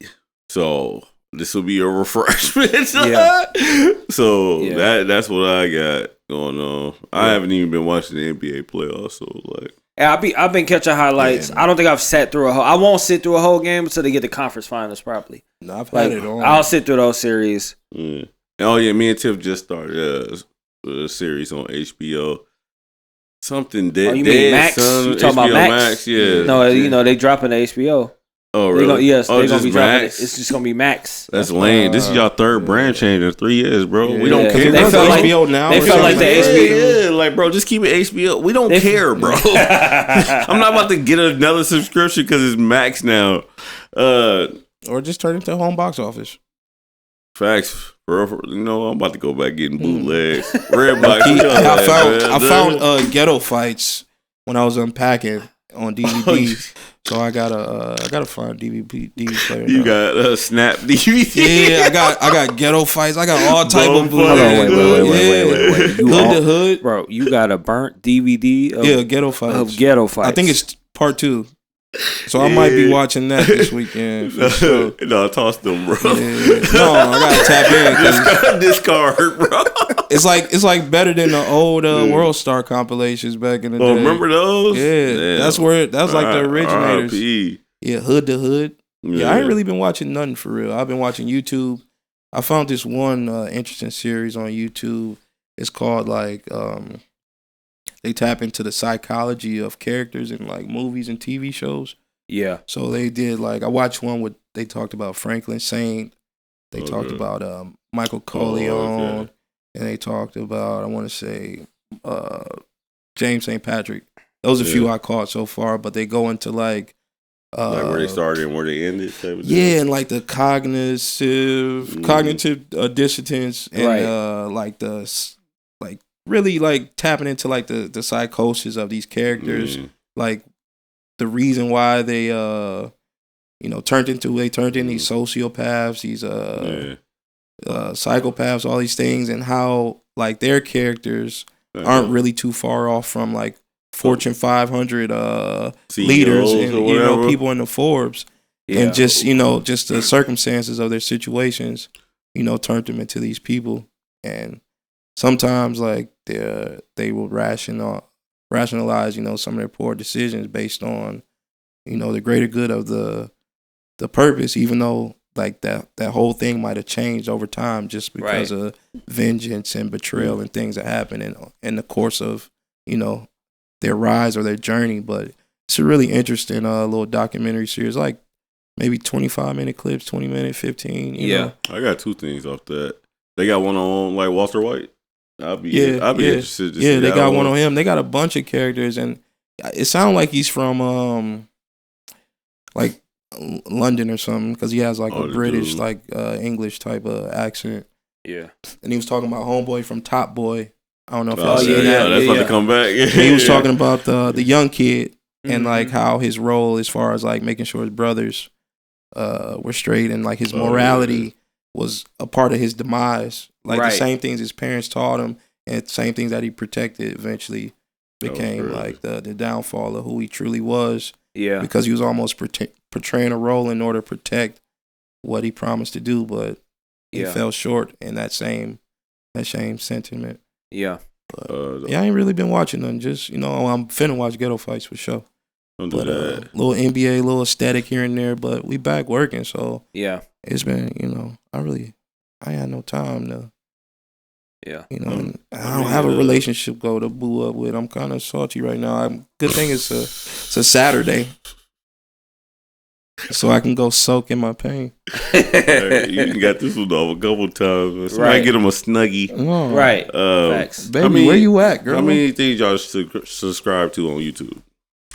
B: so this will be a refreshment. So that's what I got going on. I haven't even been watching the NBA playoffs, so like.
A: I've been catching highlights. I don't think I've sat through I won't sit through a whole game until they get the conference finals probably.
C: No, I've had it on.
A: I'll sit through those series.
B: Oh yeah, me and Tiff just started a series on HBO. Something dead.
A: Oh, you mean Max? You talking about Max?
B: Yeah.
A: No, they dropping the HBO.
B: Oh really?
A: They're gonna be dropping it. It's just gonna be Max.
B: That's lame. This is y'all third brand change in 3 years, bro.
C: Yeah,
B: we don't care.
A: They felt like
C: HBO now.
A: They felt like the HBO.
B: Yeah, like bro, just keep it HBO. We don't care, bro. I'm not about to get another subscription because it's Max now.
C: Or just turn it to home box office.
B: Facts. Bro, I'm about to go back getting bootlegs. Redbox.
C: I found Ghetto Fights when I was unpacking on DVD. So I gotta find DVD player.
B: You got Snap DVD.
C: Yeah, I got Ghetto Fights. I got all type of
A: bootlegs.
C: Wait. Hood to Hood,
A: bro. You got a burnt DVD of
C: Ghetto Fights.
A: Of Ghetto Fights.
C: I think it's part 2. So I might be watching that this weekend. For sure.
B: No, toss them, bro.
C: Yeah. No, I gotta tap in.
B: Discard, bro.
C: It's like better than the old World Star compilations back in the day.
B: Remember those?
C: Yeah,
B: damn.
C: that's like the originators.
B: RIP.
C: Yeah, Hood to Hood. Yeah, I ain't really been watching nothing for real. I've been watching YouTube. I found this one interesting series on YouTube. It's called they tap into the psychology of characters in like movies and TV shows.
A: Yeah.
C: So they did I watched one they talked about Franklin Saint. They talked about Michael Corleone. And they talked about, I want to say, James St. Patrick. Those are a few I caught so far, but they go into like
B: where they started and where they ended.
C: And like the cognitive dissonance and really like tapping into like the psychosis of these characters, like the reason why they turned into these sociopaths, these psychopaths, all these things, and how like their characters aren't really too far off from like Fortune 500 leaders and people in the Forbes, and just just the circumstances of their situations, turned them into these people. And sometimes like they will rationalize some of their poor decisions based on the greater good of the purpose, even though like that whole thing might have changed over time just because of vengeance and betrayal and things that happen in the course of their rise or their journey. But it's a really interesting little documentary series, like maybe 25-minute clips, 20-minute, 15. You know?
B: I got 2 things off that. They got one on like Walter White. I'll be interested to see
C: they got one on him. They got a bunch of characters, and it sounds like he's from like London or something, because he has like a British like English type of accent.
A: Yeah.
C: And he was talking about Homeboy from Top Boy. I don't know if
B: y'all seen that. That's about to come back.
C: He was talking about the young kid and like how his role as far as like making sure his brothers were straight, and like his morality was a part of his demise. Like the same things his parents taught him and the same things that he protected eventually became like the downfall of who he truly was.
A: Yeah.
C: Because he was almost portraying a role in order to protect what he promised to do, but he fell short in that same sentiment.
A: Yeah.
C: But, I ain't really been watching nothing. Just, I'm finna watch Ghetto Fights for sure.
B: Don't do that.
C: Little NBA, little static here and there, but we back working, so it's been, I had no time to.
A: Yeah.
C: And I don't have a relationship go to boo up with. I'm kind of salty right now. Good thing it's a Saturday, so I can go soak in my pain.
B: You got this one off a couple times. Somebody get him a Snuggie.
C: Oh.
A: Right.
C: Facts. Baby, where you at, girl?
B: How many things y'all subscribe to on YouTube?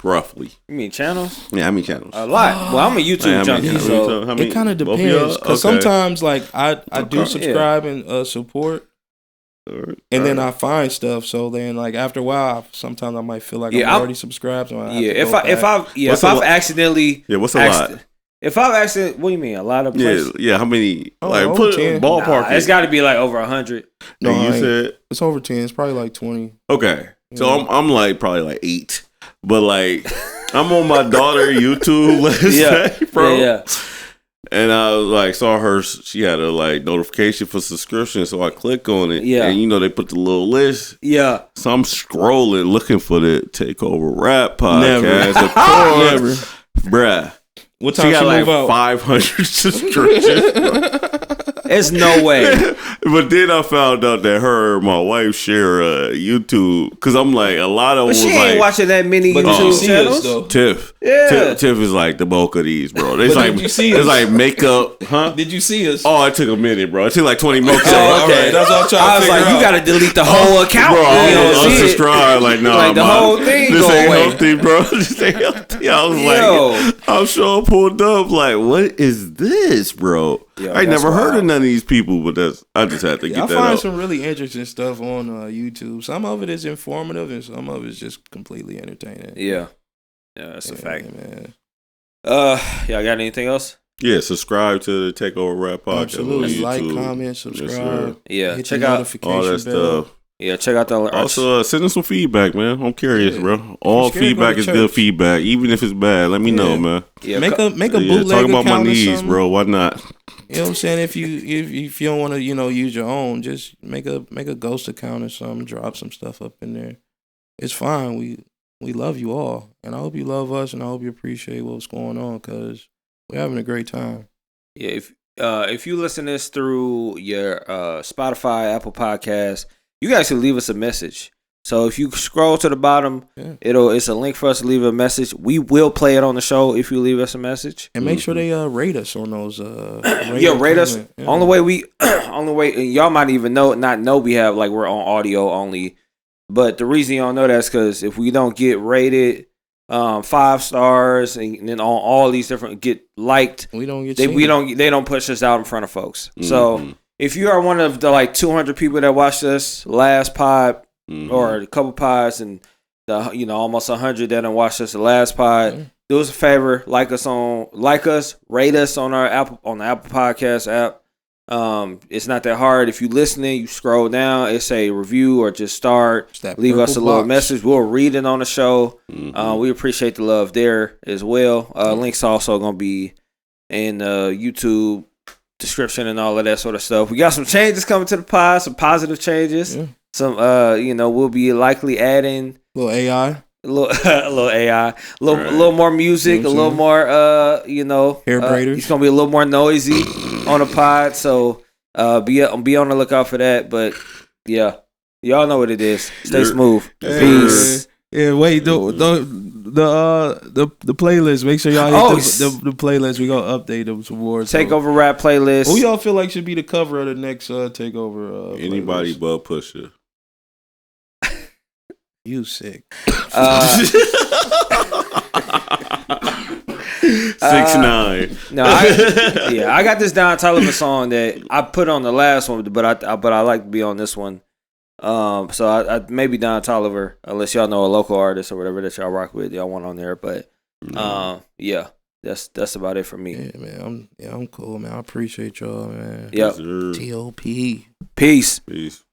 B: Roughly.
A: You mean channels?
B: Yeah, I mean channels.
A: A lot. Well, I'm a YouTube junkie, so
C: it kind of depends. Because sometimes, like, I do subscribe and support. And then I find stuff, so then like after a while, sometimes I might feel like I'm already subscribed. So if I've accidentally,
B: what's a lot?
A: If I've accidentally, what do you mean? A lot of places?
B: Yeah. How many? Like put
C: 10.
B: Ballpark.
A: It's got to be like over 100.
C: No,
B: you said
C: it's over 10. It's probably like 20.
B: Okay, so I'm like probably like 8, but like I'm on my daughter YouTube. Let's say, bro. And I like saw her. She had a like notification for subscription, so I click on it.
A: Yeah,
B: and they put the little list.
A: Yeah,
B: so I'm scrolling looking for the Takeover Rap podcast. Of course, bruh.
C: What time
B: she got like
C: out?
B: 500 subscriptions.
A: There's no way.
B: But then I found out that her and my wife share YouTube because I'm like a lot of.
A: But she ain't watching that many YouTube channels.
B: Tiff,
A: yeah,
B: Tiff is like the bulk of these, bro. It's like
C: it's
B: like makeup, huh?
C: Did you see us?
B: Oh, it took a minute, bro. It took like 20 minutes.
A: Oh, okay, that's what I'm trying. I was like, you gotta delete the whole account,
B: bro. I unsubscribe. Like, no,
A: like the whole thing.
B: This ain't healthy, bro. This ain't healthy. I was like, I'm sure I pulled up. Like, what is this, bro? Yeah, I never heard of none of these people, but I just had to get that out.
C: I find some really interesting stuff on YouTube. Some of it is informative, and some of it is just completely entertaining.
A: Yeah, that's a fact, man. Y'all got anything else?
B: Yeah, subscribe to the Takeover Rap Podcast.
C: Absolutely, like, comment, subscribe.
A: Yeah,
C: hit
A: check
C: out
B: all that stuff.
A: Yeah, check out the.
B: Also, send us some feedback, man. I'm curious, bro. All feedback is good feedback, even if it's bad. Let me know, man.
C: Yeah, make a bootleg
B: talk about my
C: knees,
B: bro. Why not?
C: You know what I'm saying? If you don't want to, use your own, just make a ghost account or something. Drop some stuff up in there. It's fine. We love you all, and I hope you love us, and I hope you appreciate what's going on because we're having a great time.
A: Yeah, if you listen to this through your Spotify, Apple Podcasts, you guys can leave us a message. So if you scroll to the bottom, it's a link for us to leave a message. We will play it on the show if you leave us a message.
C: And make sure they rate us on those.
A: Rate us. Yeah. Only way y'all might even not know we have we're on audio only. But the reason y'all know that's because if we don't get rated 5 stars and then on all these different get liked,
C: we don't get.
A: They don't push us out in front of folks. Mm-hmm. So if you are one of the 200 people that watched us last pod. Mm-hmm. Or a couple pods and the almost 100 that done watched us the last pod. Do us a favor, rate us on the Apple Podcast app. It's not that hard. If you listening, you scroll down, it's a review or just start. Leave us a little message. We'll read it on the show. Mm-hmm. We appreciate the love there as well. Links also gonna be in YouTube description and all of that sort of stuff. We got some changes coming to the pod, some positive changes. Yeah. Some, we'll be likely adding
C: a little AI,
A: a little more music, a little more,
C: hair braiders.
A: It's gonna be a little more noisy on the pod, so be on the lookout for that. But yeah, y'all know what it is. Stay smooth. Peace.
C: Yeah, wait, the playlist. Make sure y'all hit the playlist. We gonna update them towards
A: Takeover Rap playlist.
C: Who y'all feel like should be the cover of the next Takeover?
B: Anybody but Pusha.
C: You sick.
B: 6ix9ine.
A: No, I got this Don Toliver song that I put on the last one, but I like to be on this one. So I maybe Don Toliver, unless y'all know a local artist or whatever that y'all rock with, y'all want on there. But yeah, that's about it for me.
C: Yeah, man. I'm cool, man. I appreciate y'all, man.
A: Yep.
C: TOP.
A: Peace.
B: Peace.